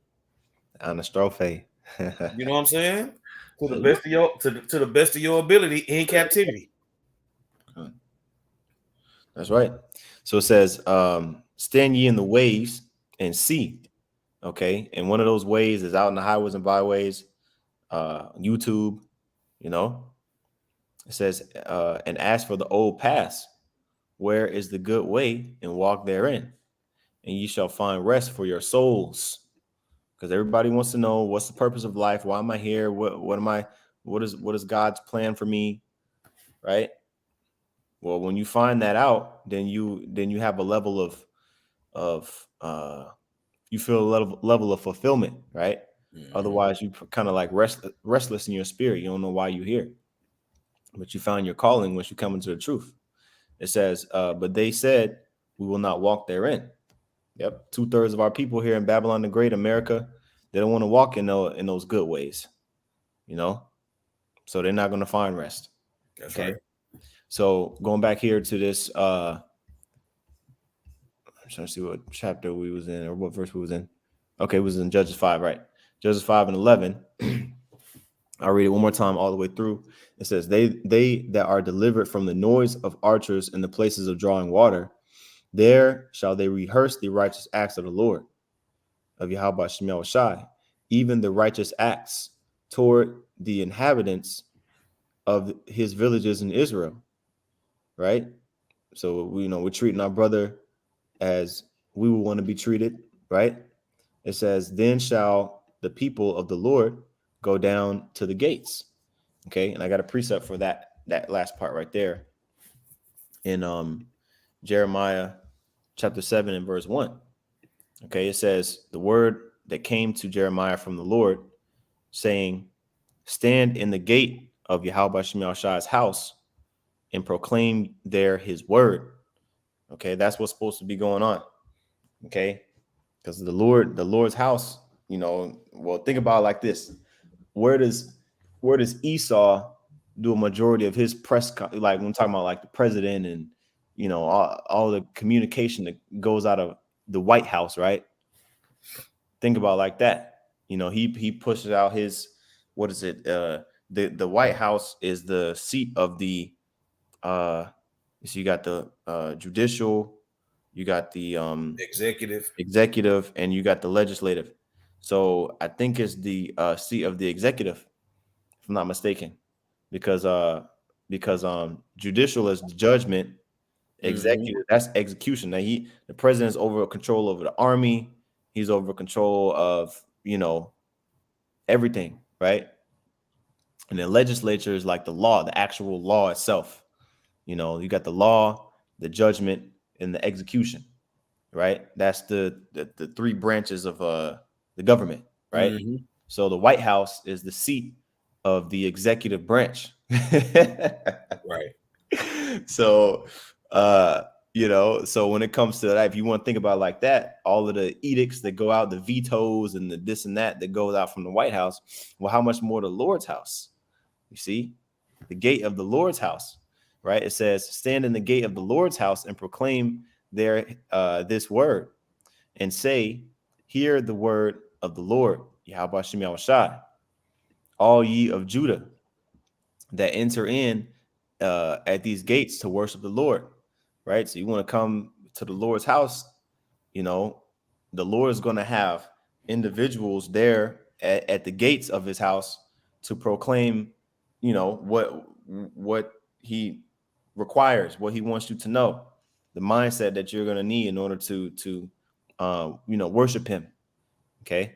Anastrophe. You know what I'm saying? To the best of your to the best of your ability in captivity. That's right. So it says, stand ye in the ways and see. Okay. And one of those ways is out in the highways and byways, YouTube, you know. It says, and ask for the old paths. Where is the good way? And walk therein. And ye shall find rest for your souls. because everybody wants to know what's the purpose of life. Why am I here? What am I? What is God's plan for me? Right. Well, when you find that out, then you have a level of you feel a level of fulfillment, right? Mm-hmm. Otherwise, you kind of like restless in your spirit. You don't know why you're here, but you found your calling once you come into the truth. It says, but they said, we will not walk therein. Yep. 2/3 of our people here in Babylon the Great, America, they don't want to walk in those good ways, you know? So they're not going to find rest. That's Okay. right. So going back here to this, I'm trying to see what chapter we was in or what verse we was in. Okay, it was in Judges 5, right? Judges 5 and 11. I'll read it one more time all the way through. It says, they that are delivered from the noise of archers in the places of drawing water, there shall they rehearse the righteous acts of the Lord, of Yahweh Shemel Shai, even the righteous acts toward the inhabitants of his villages in Israel, right? So we're treating our brother as we would want to be treated, right? It says, then shall the people of the Lord go down to the gates. Okay, and I got a precept for that last part right there in Jeremiah chapter 7 and verse 1. Okay, it says the word that came to Jeremiah from the Lord, saying, stand in the gate of Yahweh Shemel Shai's house and proclaim there his word. Okay, that's what's supposed to be going on. Okay, because the Lord's house, well, think about it like this. Where does Esau do a majority of his like when I'm talking about like the president and all the communication that goes out of the White House, right? Think about it like that. He pushes out his, what is it? The White House is the seat of the so you got the judicial, you got the Executive. executive, and you got the legislative. So I think it's the seat of the executive, if I'm not mistaken, because judicial is the judgment, Mm-hmm. executive that's execution. Now the president is over control over the army, he's over control of everything, right? And the legislature is like the law, the actual law itself. You got the law, the judgment, and the execution, right? That's the three branches of the government, right? Mm-hmm. So the White House is the seat of the executive branch. Right. So so when it comes to that, if you want to think about it like that, all of the edicts that go out, the vetoes and the this and that goes out from the White House, well, how much more the Lord's house? You see, the gate of the Lord's house, right? It says, stand in the gate of the Lord's house and proclaim there this word and say, hear the word of the Lord, Yahweh Shem Shai, all ye of Judah that enter in at these gates to worship the Lord, right? So you want to come to the Lord's house, the Lord is going to have individuals there at the gates of his house to proclaim, what he requires, what he wants you to know, the mindset that you're going to need in order to worship him. Okay.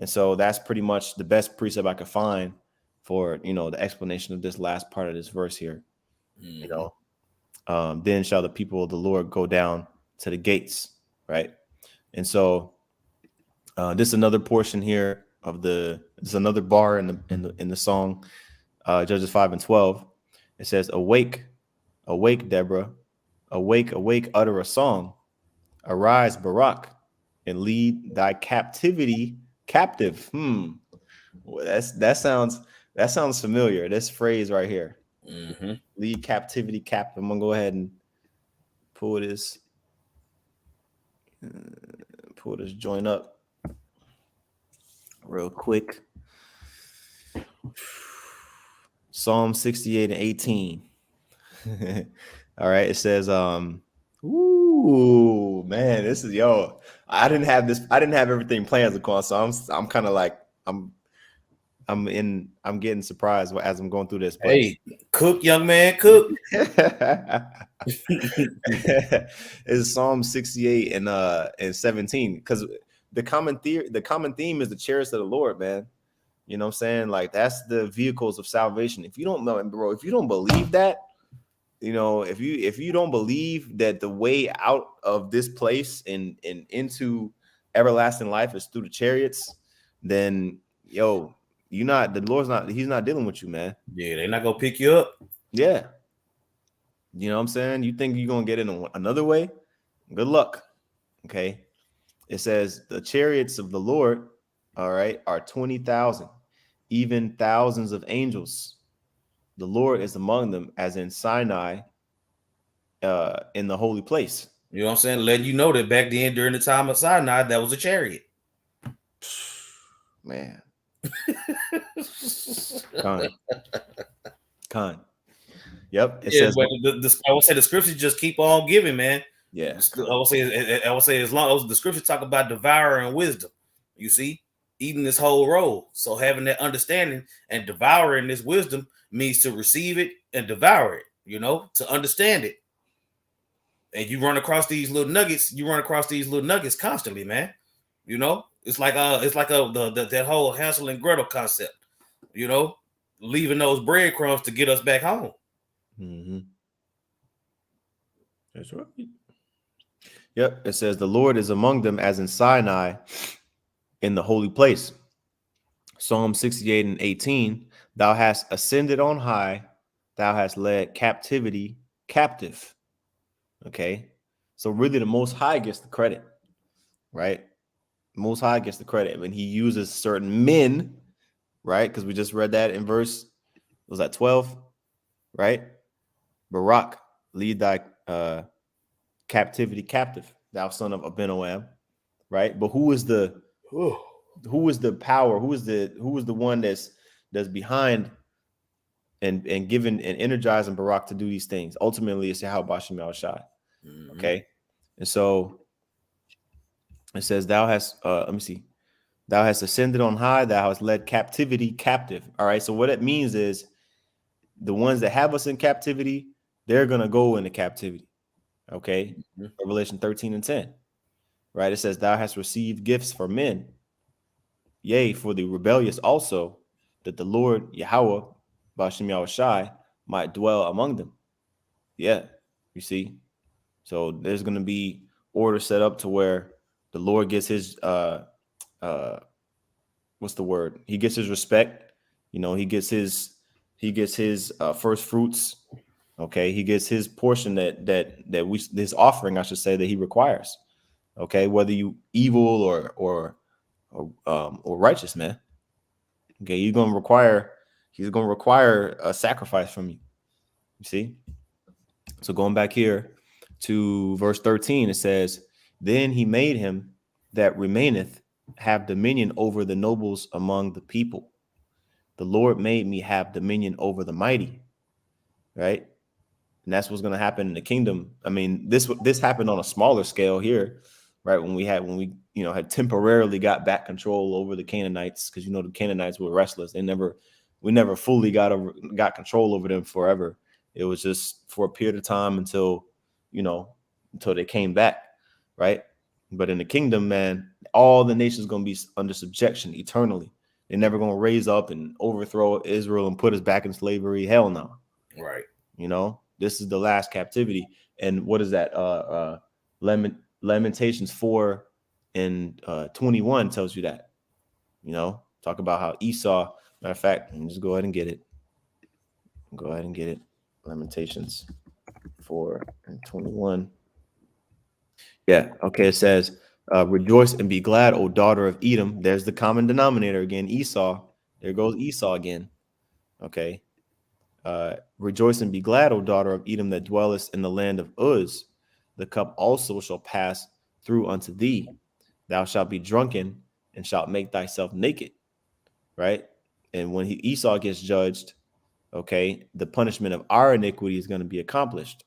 And so that's pretty much the best precept I could find for, the explanation of this last part of this verse here. Mm-hmm. Then shall the people of the Lord go down to the gates, right? And so this is another portion here of this is another bar in the song, Judges 5 and 12. It says, awake, awake, Deborah, awake, awake, utter a song. Arise, Barak, and lead thy captivity captive. Well, that sounds familiar. This phrase right here, Mm-hmm. lead captivity captive. I'm gonna go ahead and pull this joint up real quick. Psalm 68 and 18. All right, it says, ooh, man, this is I didn't have everything planned as a so I'm kind of like I'm getting surprised as I'm going through this, but Hey, cook, young man, cook. it's Psalm 68 and 17, because the common theme is the chariots of the Lord, man. You know what I'm saying? Like that's the vehicles of salvation. If you don't know, bro, if you don't believe that, you know, if you don't believe that the way out of this place and into everlasting life is through the chariots, then yo, the Lord's not, he's not dealing with you, man. Yeah, they're not gonna pick you up. Yeah. You know what I'm saying? You think you're gonna get in another way? Good luck. Okay. It says the chariots of the Lord, all right, are 20,000, even thousands of angels. The Lord is among them, as in Sinai, in the holy place. You know what I'm saying? Letting you know that back then, during the time of Sinai, that was a chariot. Man. Con. Yep. It Yeah, says, but I would say the scriptures just keep on giving, man. yeah. I would say as long as the scriptures talk about devouring wisdom, you see, eating this whole roll. So having that understanding and devouring this wisdom means to receive it and devour it, you know, to understand it. And you run across these little nuggets, constantly, man. You know, it's like that whole Hansel and Gretel concept, you know, leaving those breadcrumbs to get us back home. Mm-hmm. That's right. Yep. It says the Lord is among them, as in Sinai, in the holy place. Psalm 68 and 18. Thou hast ascended on high. Thou hast led captivity captive. Okay. So really the Most High gets the credit, right? Most High gets the credit when he uses certain men, right? Because we just read that in verse, was that 12, right? Barak, lead thy captivity captive, thou son of Abinoam, right? But who is the power? Who is the one that's behind and given and energizing Barak to do these things? Ultimately, it's Yahweh Bashim Al Shai. Okay. And so it says, thou hast let me see, thou hast ascended on high, thou hast led captivity captive. All right. So what it means is the ones that have us in captivity, they're gonna go into captivity. Okay. Revelation 13 and 10. Right. It says, thou hast received gifts for men, yea, for the rebellious also, that the Lord Yahweh Bashim Yahweh Shai might dwell among them. Yeah. You see? So there's gonna be order set up to where the Lord gets his what's the word? He gets his respect. You know, he gets his first fruits. Okay, he gets his portion this offering, I should say, that he requires. Okay, whether you evil or righteous, man. Okay, he's gonna require a sacrifice from you. You see? So going back here to verse 13, it says, then he made him that remaineth have dominion over the nobles among the people. The Lord made me have dominion over the mighty, right? And that's what's going to happen in the kingdom. I mean, this happened on a smaller scale here, right? When we had temporarily got back control over the Canaanites, because the Canaanites were restless. We never fully got control over them forever. It was just for a period of time until they came back, right? But in the kingdom, man, all the nations going to be under subjection eternally. They're never going to raise up and overthrow Israel and put us back in slavery. Hell no. Right. This is the last captivity. And what is that? Lamentations 4 and 21 tells you that. Talk about how Esau, matter of fact, just go ahead and get it. Lamentations 4 and 21. Yeah. Okay. It says, rejoice and be glad, O daughter of Edom. There's the common denominator again, Esau. There goes Esau again. Okay. Rejoice and be glad, O daughter of Edom, that dwellest in the land of Uz. The cup also shall pass through unto thee. Thou shalt be drunken and shalt make thyself naked. Right. And when Esau gets judged, okay, the punishment of our iniquity is going to be accomplished.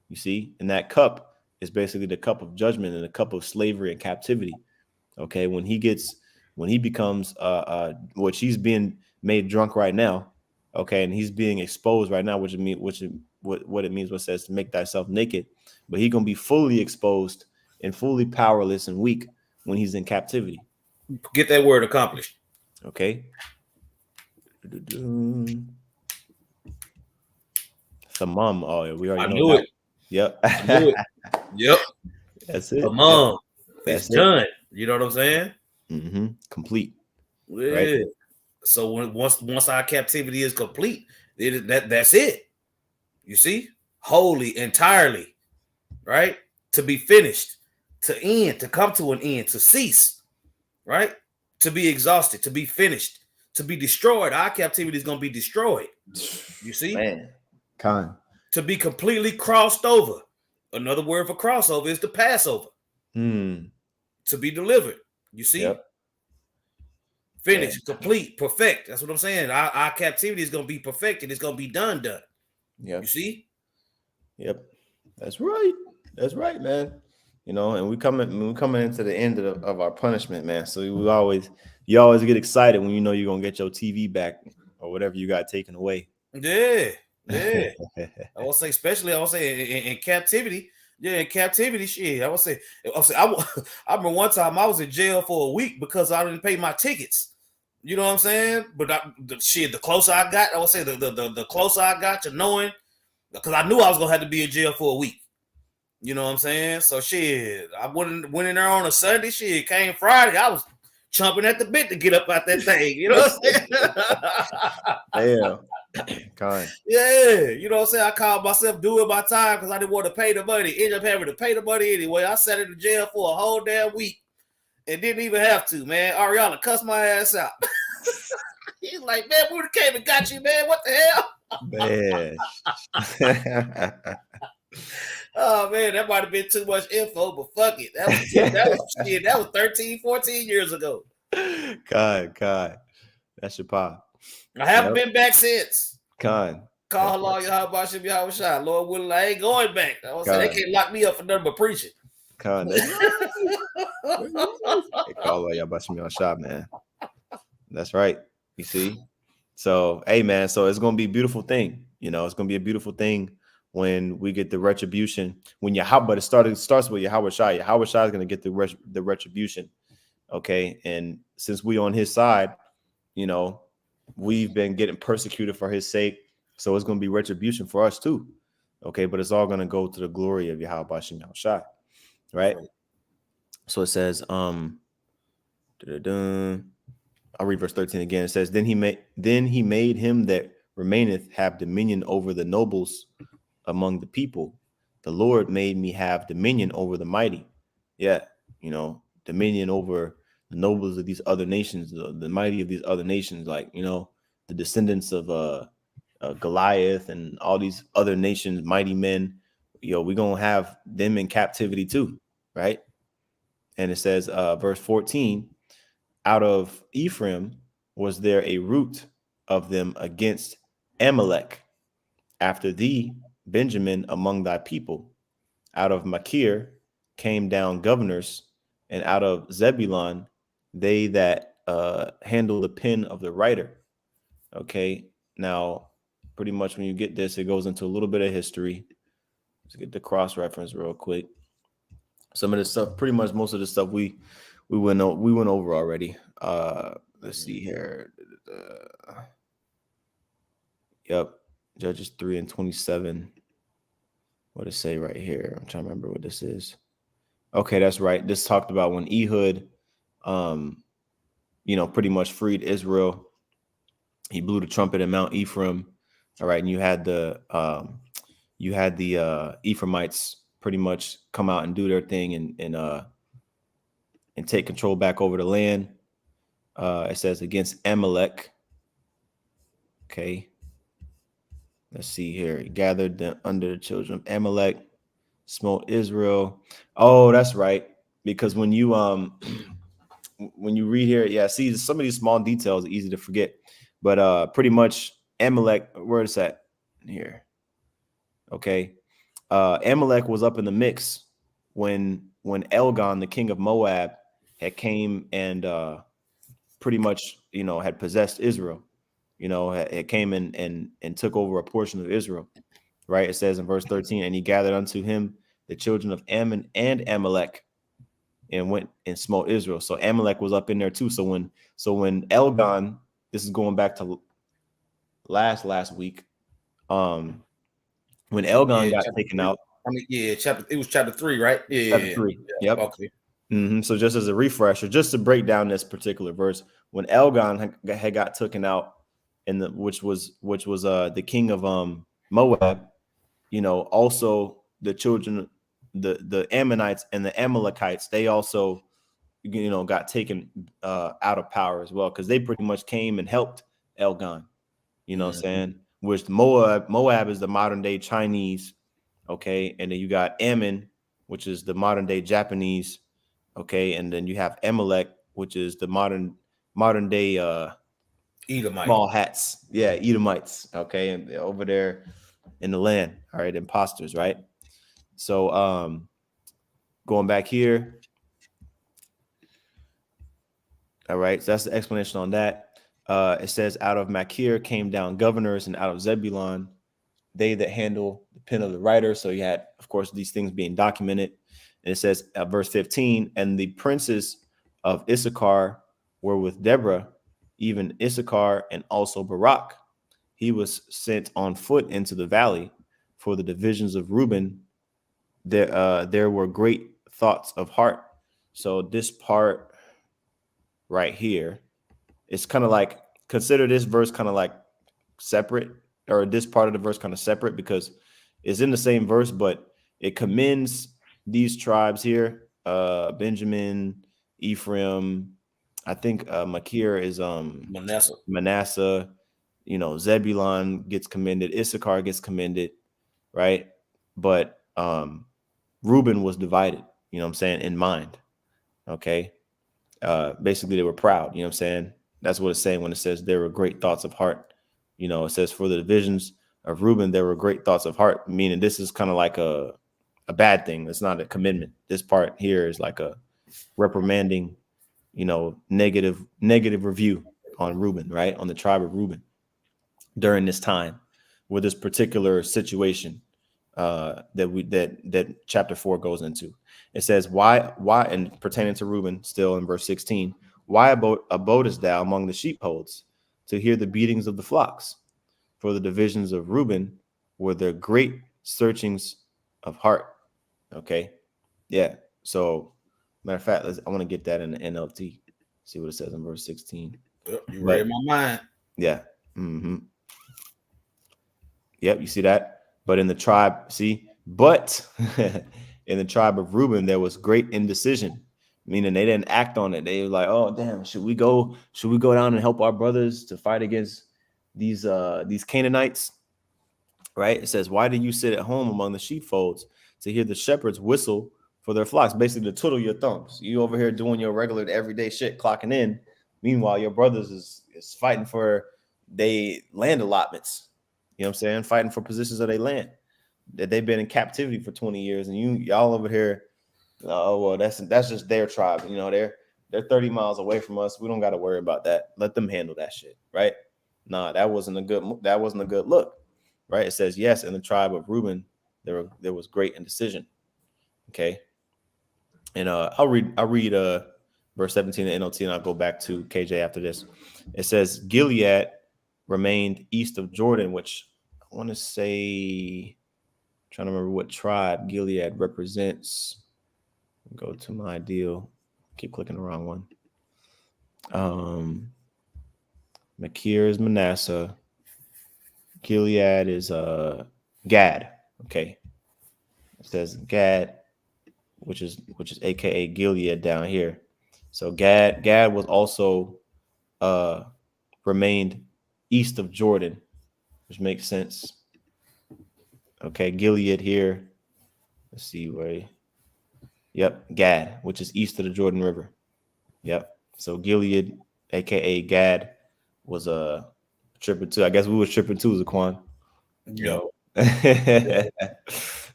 You see, and that cup is basically the cup of judgment and the cup of slavery and captivity. Okay, when he becomes which he's being made drunk right now. Okay, and he's being exposed right now, what it means, what it says to make thyself naked. But he's gonna be fully exposed and fully powerless and weak when he's in captivity. Get that word accomplished. Okay. Thamam. Oh, we already I know knew that. it. Yep. I knew it. Yep. That's it. Come Yep. on. It's That's it. done. You know what I'm saying? Complete. Right. Yeah. So once our captivity is complete, that's it. You see, wholly, entirely, right? To be finished, to end, to come to an end, to cease, right? To be exhausted, to be finished, to be destroyed. Our captivity is going to be destroyed. You see, Man. Con. to be completely crossed over. Another word for crossover is the Passover. To be delivered. You see, Yep. finished, complete, perfect. That's what I'm saying. Our captivity is going to be perfected. It's going to be done. Yep. You see? Yep. That's right. That's right, man. You know, and we're coming into the end of our punishment, man. So you always get excited when you know you're gonna get your TV back or whatever you got taken away. Yeah. I will say, especially I will say in captivity. Yeah, in captivity, shit. I remember one time I was in jail for a week because I didn't pay my tickets. You know what I'm saying? But the closer I got, I would say the closer I got to knowing, because I knew I was gonna have to be in jail for a week. You know what I'm saying? So shit, I went in there on a Sunday. Shit, came Friday. I was chomping at the bit to get up out that thing. You know what I'm saying? Damn. Kind. Yeah, you know what I'm saying? I called myself doing my time because I didn't want to pay the money. Ended up having to pay the money anyway. I sat in the jail for a whole damn week and didn't even have to, man. Ariana cussed my ass out. He's like, man, we came and got you, man. What the hell? Man. Oh, man, that might have been too much info, but fuck it. That was 13, 14 years ago. God. That's your pop. I haven't been back since. Con. Call Allah, Yahweh Shem Yahweh Shah. Lord willing, I ain't going back. I was saying they can't lock me up for nothing but preaching. Con. They call Allah Yahweh Shem Yahweh Shah, man. That's right. You see? So, hey, man, so it's going to be a beautiful thing. You know, it's going to be a beautiful thing when we get the retribution. But it starts with Yahweh Shah. Yahweh Shah is going to get the retribution. Okay. And since we on his side, you know, we've been getting persecuted for his sake. So it's going to be retribution for us too. Okay. But it's all going to go to the glory of Yahweh Shah. Right. So it says, I'll read verse 13 again. It says, then he made him that remaineth have dominion over the nobles among the people. The Lord made me have dominion over the mighty. Yeah, you know, dominion over the nobles of these other nations, the mighty of these other nations, like, you know, the descendants of Goliath and all these other nations, mighty men. You know, we're gonna have them in captivity too, right? And it says, verse 14. Out of Ephraim was there a root of them against Amalek. After thee, Benjamin among thy people. Out of Machir came down governors, and out of Zebulun, they that handle the pen of the writer. Okay, now pretty much when you get this, it goes into a little bit of history. Let's get the cross reference real quick. Some of the stuff, pretty much most of the stuff we went over already. Let's see here. Yep. Judges 3:27. What does it say right here? I'm trying to remember what this is. Okay, that's right. This talked about when Ehud, you know, pretty much freed Israel. He blew the trumpet in Mount Ephraim. All right, and you had the Ephraimites pretty much come out and do their thing and take control back over the land. It says against Amalek. Okay. Let's see here. He gathered them under the children of Amalek, smote Israel. Oh, that's right. Because when you read here, yeah, see some of these small details are easy to forget. But pretty much Amalek, where is that here? Okay. Amalek was up in the mix when Elgon, the king of Moab, had came and pretty much, you know, had possessed Israel. You know, it came in and took over a portion of Israel, right? It says in verse 13, and he gathered unto him the children of Ammon and Amalek. and went and smote Israel. So Amalek was up in there too. So when Elgon, this is going back to last week, when Elgon Yeah, got chapter taken 3. out, I mean, yeah, it was chapter 3, right? chapter Yeah. 3. Yeah. Yep. Okay. So just as a refresher, just to break down this particular verse, when Elgon had got taken out, in the which was the king of Moab, also the children, the Ammonites and the Amalekites, they also got taken out of power as well, because they pretty much came and helped Elgon. You know what I'm saying? Which Moab is the modern day Chinese, okay, and then you got Ammon, which is the modern day Japanese, okay, and then you have Amalek, which is the modern day Edomite. small hats, yeah, Edomites, okay, and over there in the land, all right, imposters, right? So going back here, all right, so that's the explanation on that. It says, out of Machir came down governors, and out of Zebulon they that handle the pen of the writer. So you had, of course, these things being documented. And it says, verse 15, and the princes of Issachar were with Deborah, even Issachar and also Barak. He was sent on foot into the valley. For the divisions of Reuben, there were great thoughts of heart. So this part right here, it's kind of like, consider this verse kind of like separate, or this part of the verse kind of separate, because it's in the same verse, but it commends these tribes here, Benjamin, Ephraim, I think Machir is Manasseh, Zebulon gets commended, Issachar gets commended, right? But Reuben was divided, you know what I'm saying, in mind. Okay. Basically they were proud, you know what I'm saying? That's what it's saying when it says there were great thoughts of heart. It says for the divisions of Reuben, there were great thoughts of heart, meaning this is kind of like a bad thing. It's not a commitment. This part here is like a reprimanding, negative review on Reuben, right? On the tribe of Reuben during this time with this particular situation that chapter 4 goes into. It says, why, and pertaining to Reuben, still in verse 16, why abodest thou among the sheepfolds to hear the beatings of the flocks? For the divisions of Reuben were their great searchings of heart. Okay. Yeah. So, matter of fact, I want to get that in the NLT. See what it says in verse 16. You read my mind. Yeah. Mm-hmm. Yep. You see that? But in the tribe, but in the tribe of Reuben, there was great indecision, meaning they didn't act on it. They were like, oh, damn, should we go down and help our brothers to fight against these Canaanites? Right? It says, why do you sit at home among the sheepfolds to hear the shepherds whistle for their flocks? Basically, to twiddle your thumbs. You over here doing your regular everyday shit, clocking in. Meanwhile, your brothers is fighting for they land allotments. You know what I'm saying? Fighting for positions of their land that they've been in captivity for 20 years, and y'all over here, oh well, that's just their tribe. They're 30 miles away from us. We don't got to worry about that. Let them handle that shit, right? Nah, that wasn't a good look, right? It says, yes, in the tribe of Reuben, there was great indecision. Okay, and I'll read verse 17 in NLT, and I'll go back to KJ after this. It says, Gilead remained east of Jordan, which I want to say, trying to remember what tribe Gilead represents. Go to my deal. Keep clicking the wrong one. Machir is Manasseh. Gilead is Gad. Okay. It says Gad, which is aka Gilead down here. So Gad was also remained east of Jordan, which makes sense. Okay, Gilead here. Let's see where. Yep, Gad, which is east of the Jordan River. Yep. So Gilead, aka Gad, was a tripping too. I guess we were tripping too, Zaquan. Yeah.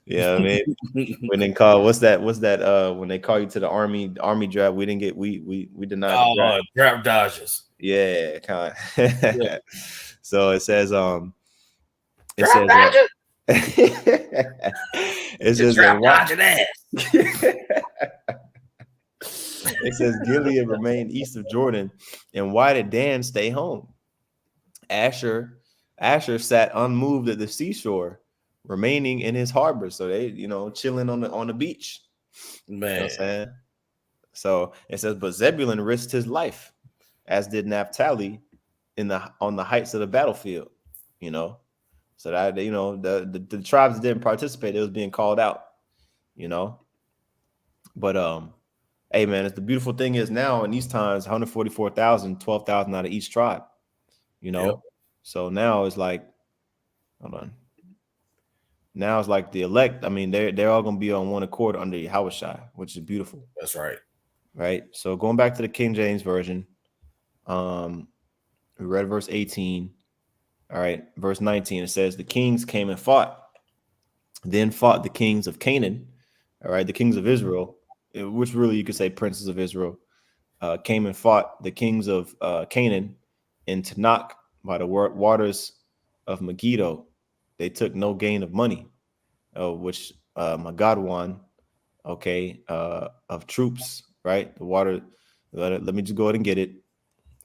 Yeah, I mean, when they call what's that? When they call you to the army draft, we didn't get we denied the draft. Draft dodgers. Yeah, kind of. Yeah. So it says it draft says dodgers. It says draft dodging ass. It says Gilead remained east of Jordan, and why did Dan stay home? Asher, Asher sat unmoved at the seashore, remaining in his harbor. So they, chilling on the beach. You know what I'm Man, saying? So it says, but Zebulun risked his life, as did Naphtali on the heights of the battlefield. You know, so that the tribes that didn't participate, it was being called out. You know, but hey man, it's the beautiful thing is now in these times, 144,000, 12,000 out of each tribe. You yep, know, so now it's like, hold on. Now it's like the elect. I mean, they're all gonna be on one accord under Yahushua, which is beautiful, that's right. right? So going back to the King James version, um, we read verse 18. All right, verse 19. It says the kings came and then fought the kings of Canaan. All right, the kings of Israel, which really you could say princes of Israel, came and fought the kings of Canaan in Tanakh by the waters of Megiddo. They took no gain of money, which Magadwan, okay, of troops, right? The water. Let me just go ahead and get it.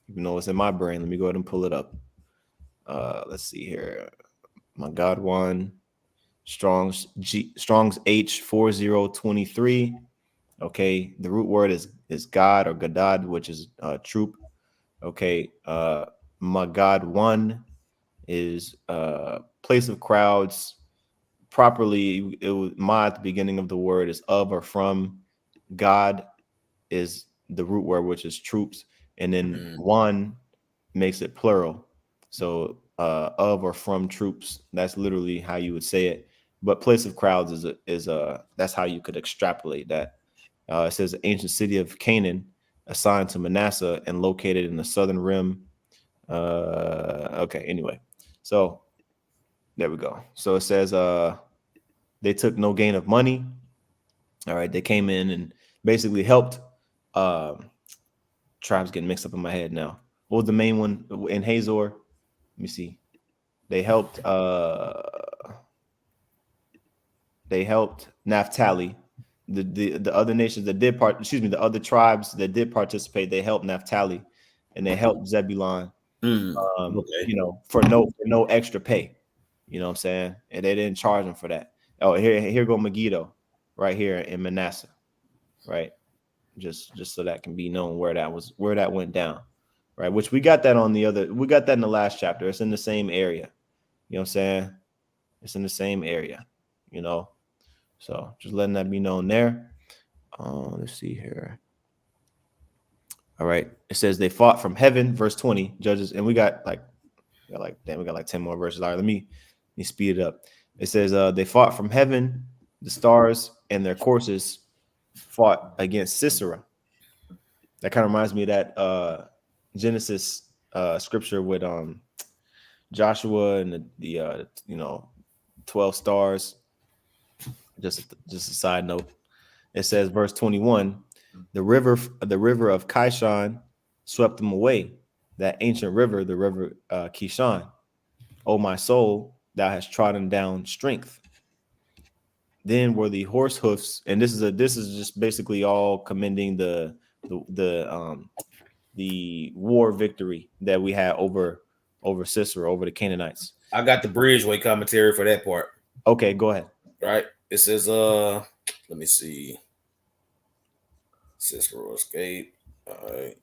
Even though it's in my brain, let me go ahead and pull it up. Let's see here. Magadwan, Strong's H4023. Okay, the root word is God or Gadad, which is troop. Okay, Magad one is place of crowds. Properly, it was ma at the beginning of the word is of or from. God is the root word, which is troops, and then one makes it plural. So of or from troops. That's literally how you would say it. But place of crowds is that's how you could extrapolate that. It says ancient city of Canaan assigned to Manasseh and located in the southern rim. Okay, anyway. So there we go. So it says they took no gain of money. All right, they came in and basically helped. Tribes getting mixed up in my head now. What was the main one in Hazor? Let me see. They helped. They helped Naphtali. The other nations that did the other tribes that did participate, they helped Naphtali, and they helped Zebulon. Okay. For no extra pay. You know what I'm saying? And they didn't charge them for that. Oh, here go Megiddo, right here in Manasseh, right? Just so that can be known where that went down, right? Which we got that in the last chapter. It's in the same area. You know what I'm saying? It's in the same area, you know. So just letting that be known there. Let's see here. All right. It says they fought from heaven, verse 20, Judges, and we got like 10 more verses. All right, let me speed it up. It says they fought from heaven, the stars and their courses fought against Sisera. That kind of reminds me of that Genesis scripture with Joshua and the 12 stars. Just a side note. It says verse 21, the river of Kishon swept them away. That ancient river, the river Kishon. O my soul, thou hast trodden down strength. Then were the horse hoofs, and this is just basically all commending the war victory that we had over Sisera, over the Canaanites. I got the bridgeway commentary for that part. Okay, go ahead. Right. It says, let me see. Cicero escape. All right.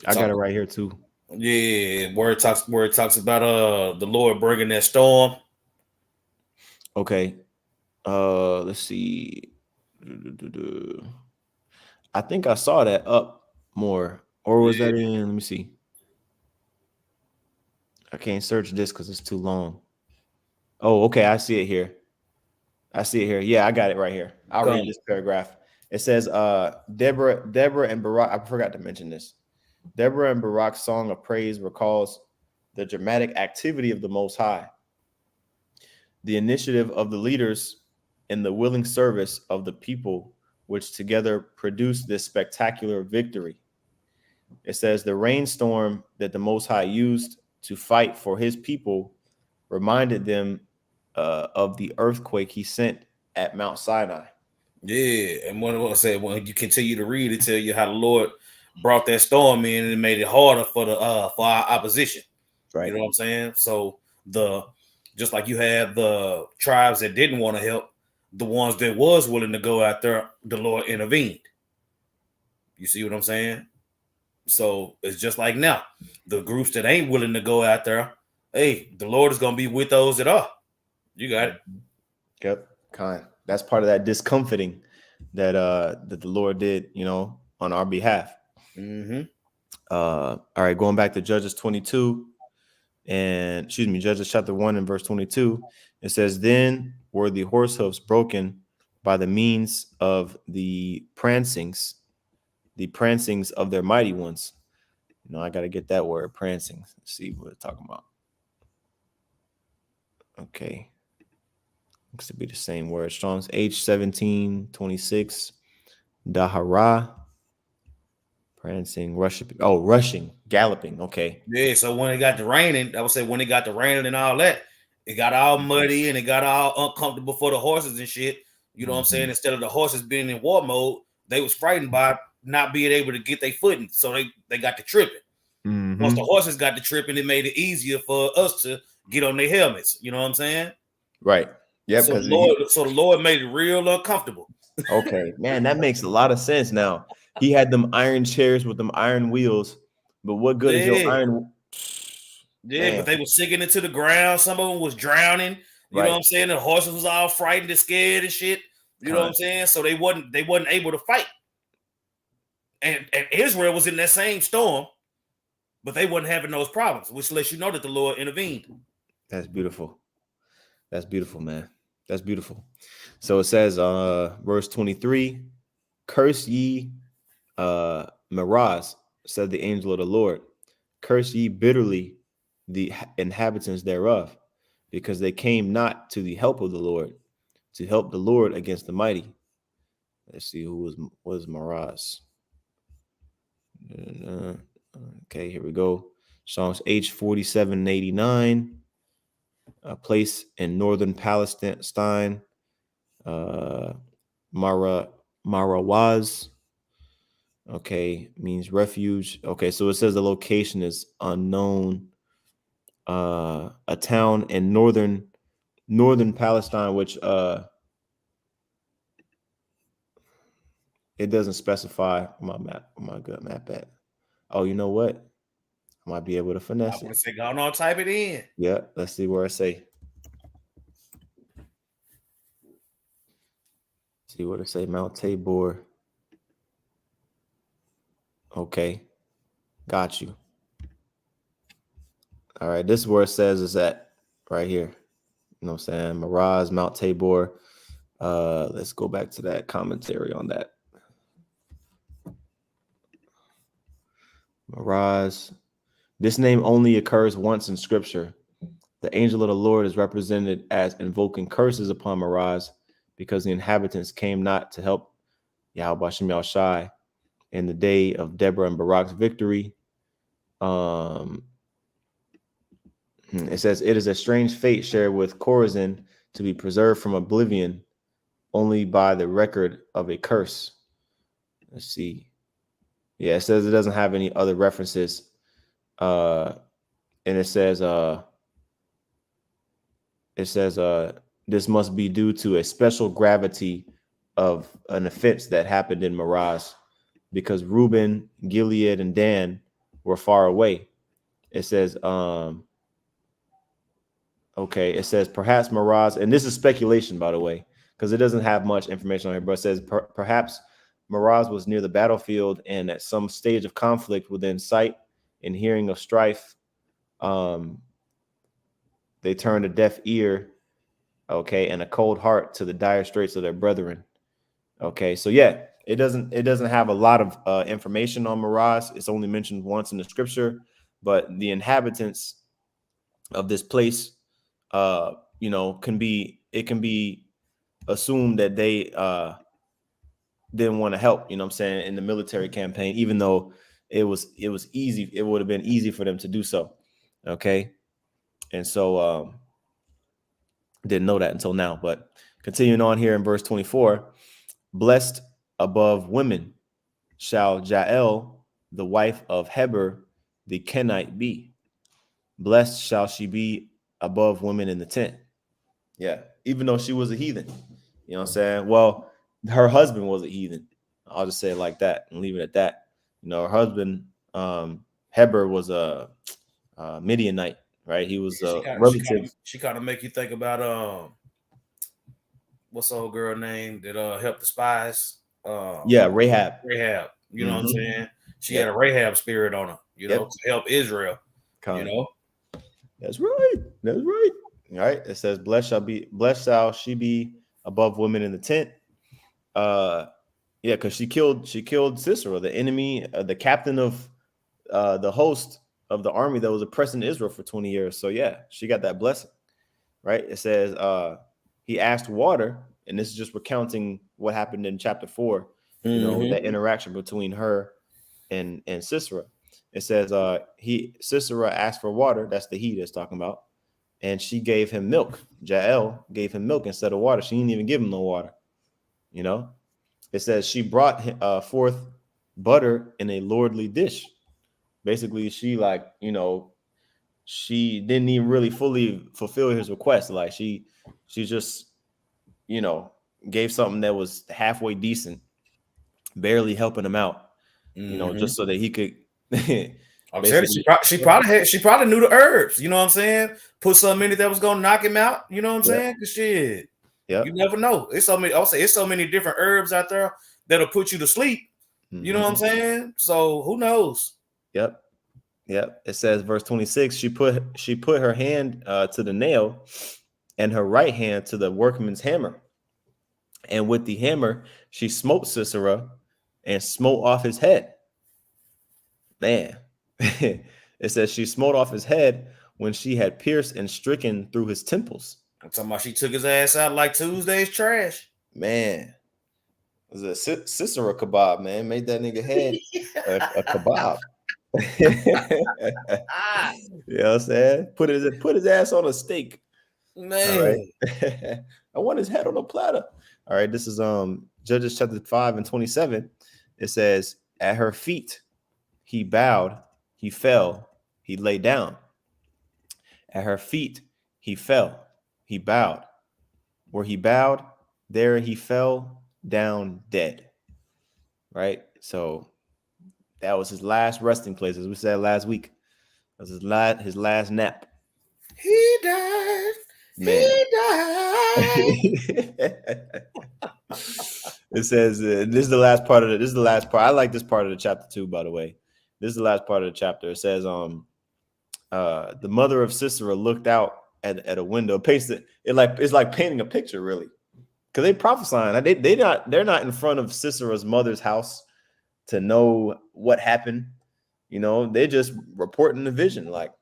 I got it right here too. Yeah, where it talks about the Lord bringing that storm. Okay. Let's see. I think I saw that up more. Or was that in? Let me see. I can't search this because it's too long. Oh, okay. I see it here. Yeah, I got it right here. I'll read this paragraph. It says, Deborah and Barak. I forgot to mention this. Deborah and Barak's song of praise recalls the dramatic activity of the Most High, the initiative of the leaders, and the willing service of the people, which together produced this spectacular victory. It says the rainstorm that the Most High used to fight for his people reminded them of the earthquake he sent at Mount Sinai. Yeah, and what I said, when you continue to read, it tell you how the Lord brought that storm in and it made it harder for the for our opposition. You Right. know what I'm saying? So the just like you had the tribes that didn't want to help, the ones that was willing to go out there, the Lord intervened. You see what I'm saying? So it's just like now, the groups that ain't willing to go out there, hey, the Lord is gonna be with those that are. You got it. Yep. Kind. That's part of that discomforting that the Lord did, on our behalf. Mm-hmm. All right, going back to Judges 22 and Judges chapter 1 and verse 22, it says, "Then were the horse hoofs broken by the means of the prancings of their mighty ones." I got to get that word, prancing. Let's see what it's talking about. Okay. Looks to be the same word. Strong's H1726. Dahara. Prancing, rushing. Oh, rushing, galloping. Okay. Yeah, so when it got to raining, I would say when it got to raining and all that, it got all muddy and it got all uncomfortable for the horses and shit. You know what I'm saying? Instead of the horses being in war mode, they was frightened by not being able to get their footing, so they got to tripping. Once the horses got to tripping, it made it easier for us to get on their helmets. You know what I'm saying? Right. Yep. So Because the Lord made it real uncomfortable. okay, man, that makes a lot of sense now. He had them iron chairs with them iron wheels, but what good is your Yeah, iron? yeah, but Man, they were sinking into the ground. Some of them was drowning. You know what right. I'm saying? The horses was all frightened and scared and shit. You know what I'm Con. saying? So they wasn't able to fight. And Israel was in that same storm, but they wasn't having those problems, which lets you know that the Lord intervened. That's beautiful. That's beautiful, man. That's beautiful. So it says, verse 23, "Curse ye, Meroz," said the angel of the Lord. "Curse ye bitterly the inhabitants thereof, because they came not to the help of the Lord, to help the Lord against the mighty." Let's see who was Meroz. Okay, here we go. Psalms H4789, a place in northern Palestine. Mara Marawaz. Okay, means refuge. Okay, so it says the location is unknown. A town in northern Palestine, which it doesn't specify my map. My good map at. Oh, you know what? I might be able to I finesse would it. say, go on, type it in. Yeah, let's see where I say. See what it say. Mount Tabor. Okay, got you. All right, this is where it says is at right here. You know what I'm saying? Mirage, Mount Tabor. Let's go back to that commentary on that. Mirage. This name only occurs once in scripture. The angel of the Lord is represented as invoking curses upon Mirage because the inhabitants came not to help Yahweh Shem Yahushai in the day of Deborah and Barak's victory. It says, "It is a strange fate shared with Chorazin to be preserved from oblivion only by the record of a curse." Let's see. Yeah, it says it doesn't have any other references. And it says this must be due to a special gravity of an offense that happened in Mirage because Reuben, Gilead, and Dan were far away. It says, okay, it says perhaps Mirage, and this is speculation, by the way, because it doesn't have much information on here, but it says perhaps Mirage was near the battlefield and at some stage of conflict within sight and hearing of strife, they turned a deaf ear, okay, and a cold heart to the dire straits of their brethren. Okay, so yeah, it doesn't have a lot of information on Mirage. It's only mentioned once in the scripture, but the inhabitants of this place, can be assumed that they didn't want to help. You know what I'm saying, in the military campaign, even though it was easy. It would have been easy for them to do so. Okay, and so didn't know that until now. But continuing on here in verse 24. Blessed above women shall Jael, the wife of Heber the Kenite, be. Blessed shall she be above women in the tent. Yeah, even though she was a heathen. You know what I'm saying? Well, her husband was a heathen. I'll just say it like that and leave it at that. You know, her husband, Heber, was a Midianite, right? He was a relative. She kind of make you think about what's the old girl name that helped the spies? Yeah, Rahab. Rahab. You know what I'm saying? She had Yep. a Rahab spirit on her, Yep. to help Israel. Come. You know? That's right. That's right. All right. It says, blessed shall she be above women in the tent. Yeah, because she killed Sisera, the enemy, the captain of the host of the army that was oppressing Israel for 20 years. So yeah, she got that blessing. Right. It says he asked water, and this is just recounting what happened in chapter 4, you know, that interaction between her and Sisera. It says Sisera asked for water, that's the he that's talking about, and she gave him milk. Jael gave him milk instead of water. She didn't even give him no water. You know, it says she brought forth butter in a lordly dish. Basically, she she didn't even really fully fulfill his request. Like she just, gave something that was halfway decent, barely helping him out, just so that he could I'm saying she probably knew the herbs. You know what I'm saying? Put something in it that was gonna knock him out. You know what I'm saying? Cause shit, you never know. It's so many. I'll say it's so many different herbs out there that'll put you to sleep. You know what I'm saying? So who knows? Yep. It says verse 26. She put her hand to the nail, and her right hand to the workman's hammer, and with the hammer she smote Sisera and smote off his head. Man. It says she smote off his head when she had pierced and stricken through his temples. I'm talking about she took his ass out like Tuesday's trash. Man, it was a Sisera kebab, man. Made that nigga head a kebab. You know what I'm saying? Put his ass on a steak. Man. All right. I want his head on a platter. All right. This is Judges chapter 5 and 27. It says, at her feet he bowed, he fell, he lay down. At her feet he fell, he bowed. Where he bowed, there he fell down dead. Right? So that was his last resting place, as we said last week. That was his last nap. He died. Man. He died. It says this is the last part. I like this part of the chapter too, by the way. This is the last part of the chapter. It says the mother of Sisera looked out at a window. It's like painting a picture, really. Because they prophesying. They're not in front of Sisera's mother's house to know what happened. They're just reporting the vision, like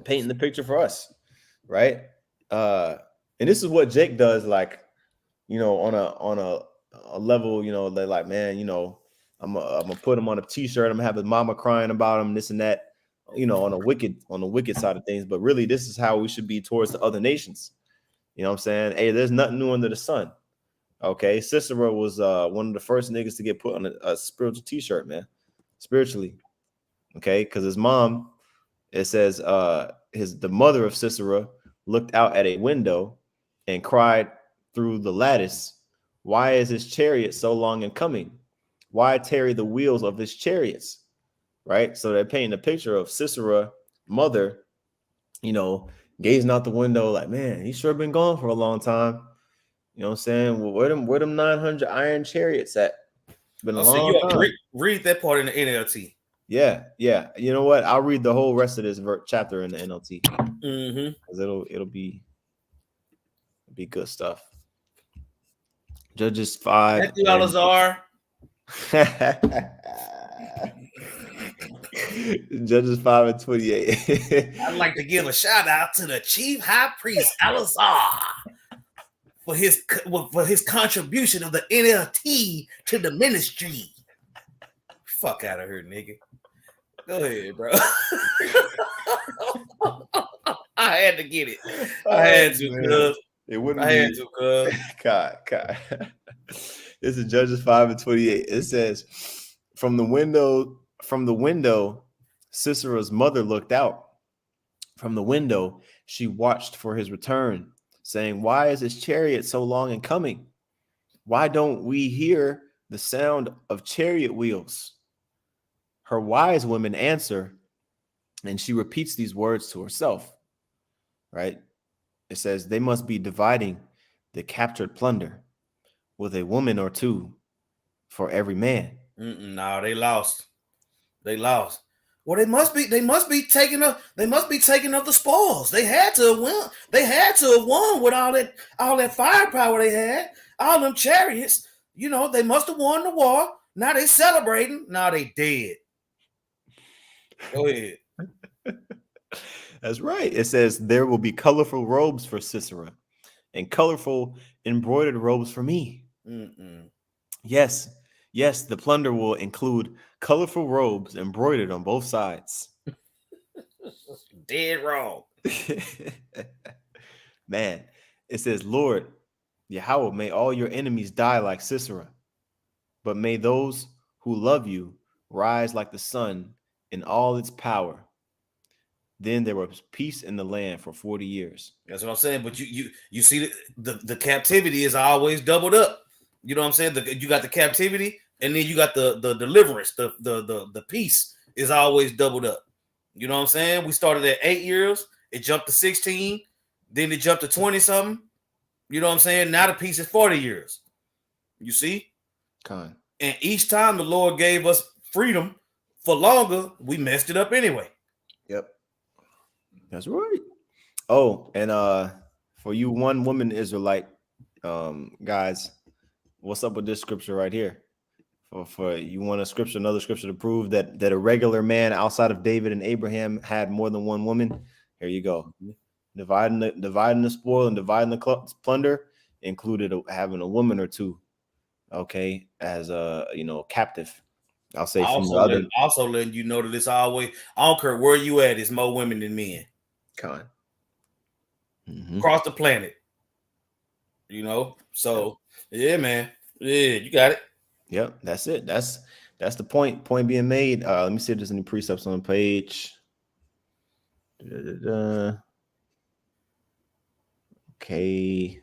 painting the picture for us, right? And this is what Jake does, like, on a level, they're like, man, I'm gonna put him on a t-shirt. I'm gonna have his mama crying about him, this and that, on the wicked side of things. But really, this is how we should be towards the other nations. You know what I'm saying? Hey, there's nothing new under the sun. Okay, Sisera was one of the first niggas to get put on a spiritual t-shirt, man. Spiritually, okay, because his mom, it says, the mother of Sisera looked out at a window and cried through the lattice, why is his chariot so long in coming? Why tarry the wheels of his chariots? Right? So they're painting a picture of Sisera, mother, gazing out the window like, man, he's sure been gone for a long time. You know what I'm saying? Well, where them 900 iron chariots at? It's been a long time. Read that part in the NLT. Yeah. You know what? I'll read the whole rest of this chapter in the NLT. Because it'll be good stuff. Judges 5. Thank you, Alazar. Judges 5 and 28. I'd like to give a shout out to the chief high priest Alazar for his contribution of the NLT to the ministry. Fuck out of here, nigga. Go ahead, bro. I had to get it. I had to, cuz. It wouldn't I had to, cuz. God. This is Judges 5:28. It says, from the window, Sisera's mother looked out. From the window, she watched for his return, saying, "Why is his chariot so long in coming? Why don't we hear the sound of chariot wheels?" Her wise women answer, and she repeats these words to herself, right? It says, "They must be dividing the captured plunder with a woman or two for every man." No, they lost. They lost. Well, they must be. They must be taking up. They must be taking up the spoils. They had to win. They had to have won with all that firepower they had, all them chariots. You know, they must have won the war. Now they celebrating. Now they dead. Go ahead. That's right. It says, "There will be colorful robes for Sisera and colorful embroidered robes for me." Mm-mm. Yes, yes, the plunder will include colorful robes embroidered on both sides. Dead wrong. Man, it says, "Lord, Yahweh, may all your enemies die like Sisera, but may those who love you rise like the sun in all its power." Then there was peace in the land for 40 years. That's what I'm saying. But you see the captivity is always doubled up. You know what I'm saying? You got the captivity, and then you got the deliverance. The peace is always doubled up. You know what I'm saying? We started at 8 years, it jumped to 16, then it jumped to 20 something. You know what I'm saying? Now the peace is 40 years. You see? Con. And each time the Lord gave us freedom for longer, we messed it up anyway. Yep. That's right. Oh, and for you one woman Israelite guys, what's up with this scripture right here? For you want a scripture, another scripture to prove that a regular man outside of David and Abraham had more than one woman? Here you go. Dividing the spoil and dividing the plunder included having a woman or two, okay, as a captive. I'll say from the other. Also letting you know that it's always, I don't care where you at, it's more women than men. Con. Across the planet. You know? So yeah, man. Yeah, you got it. Yep, that's it. That's the point being made. Let me see if there's any precepts on the page. Okay.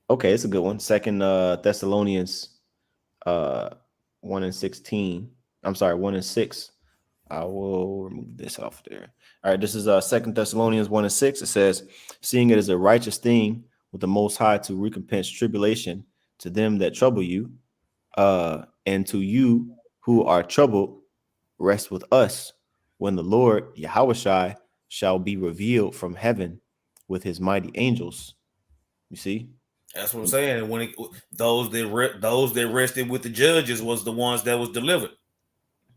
Okay, it's a good one. Second Thessalonians 1:16. I'm sorry, 1:6. I will remove this off there. All right, this is Second Thessalonians 1:6. It says, "Seeing it is a righteous thing with the Most High to recompense tribulation to them that trouble you, and to you who are troubled, rest with us when the Lord Yahushua shall be revealed from heaven with his mighty angels." You see? That's what I'm saying. And when those that rested with the judges was the ones that was delivered.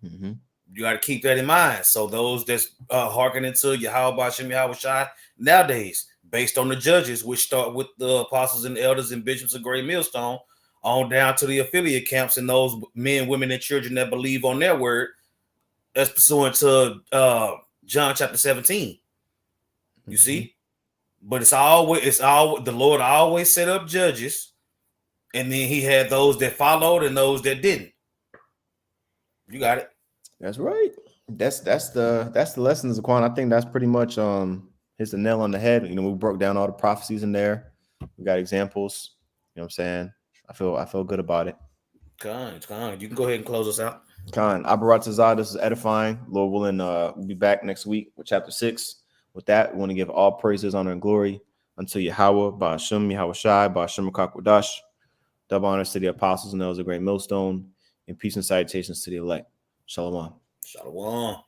Mm-hmm. You got to keep that in mind. So those that's hearkening to Yahweh Shem Yahushua nowadays, based on the judges, which start with the apostles and elders and bishops of Great Millstone, on down to the affiliate camps and those men, women, and children that believe on their word, that's pursuant to John chapter 17. You see? But it's all the Lord always set up judges, and then he had those that followed and those that didn't. You got it. That's right. That's the lessons of Quan. I think that's pretty much hits the nail on the head. You know, we broke down all the prophecies in there. We got examples. You know what I'm saying? I feel good about it. Con. You can go ahead and close us out. Con, Abaratazah, this is edifying. Lord willing, we'll be back next week with chapter 6. With that, we want to give all praises, honor, and glory unto Yahweh, Ba'ashem, Yahweh Shai, Ba'ashem Kakwadash. Double honors to the apostles and those of Great Millstone, and peace and salutations to the elect. Shalom. Shalom.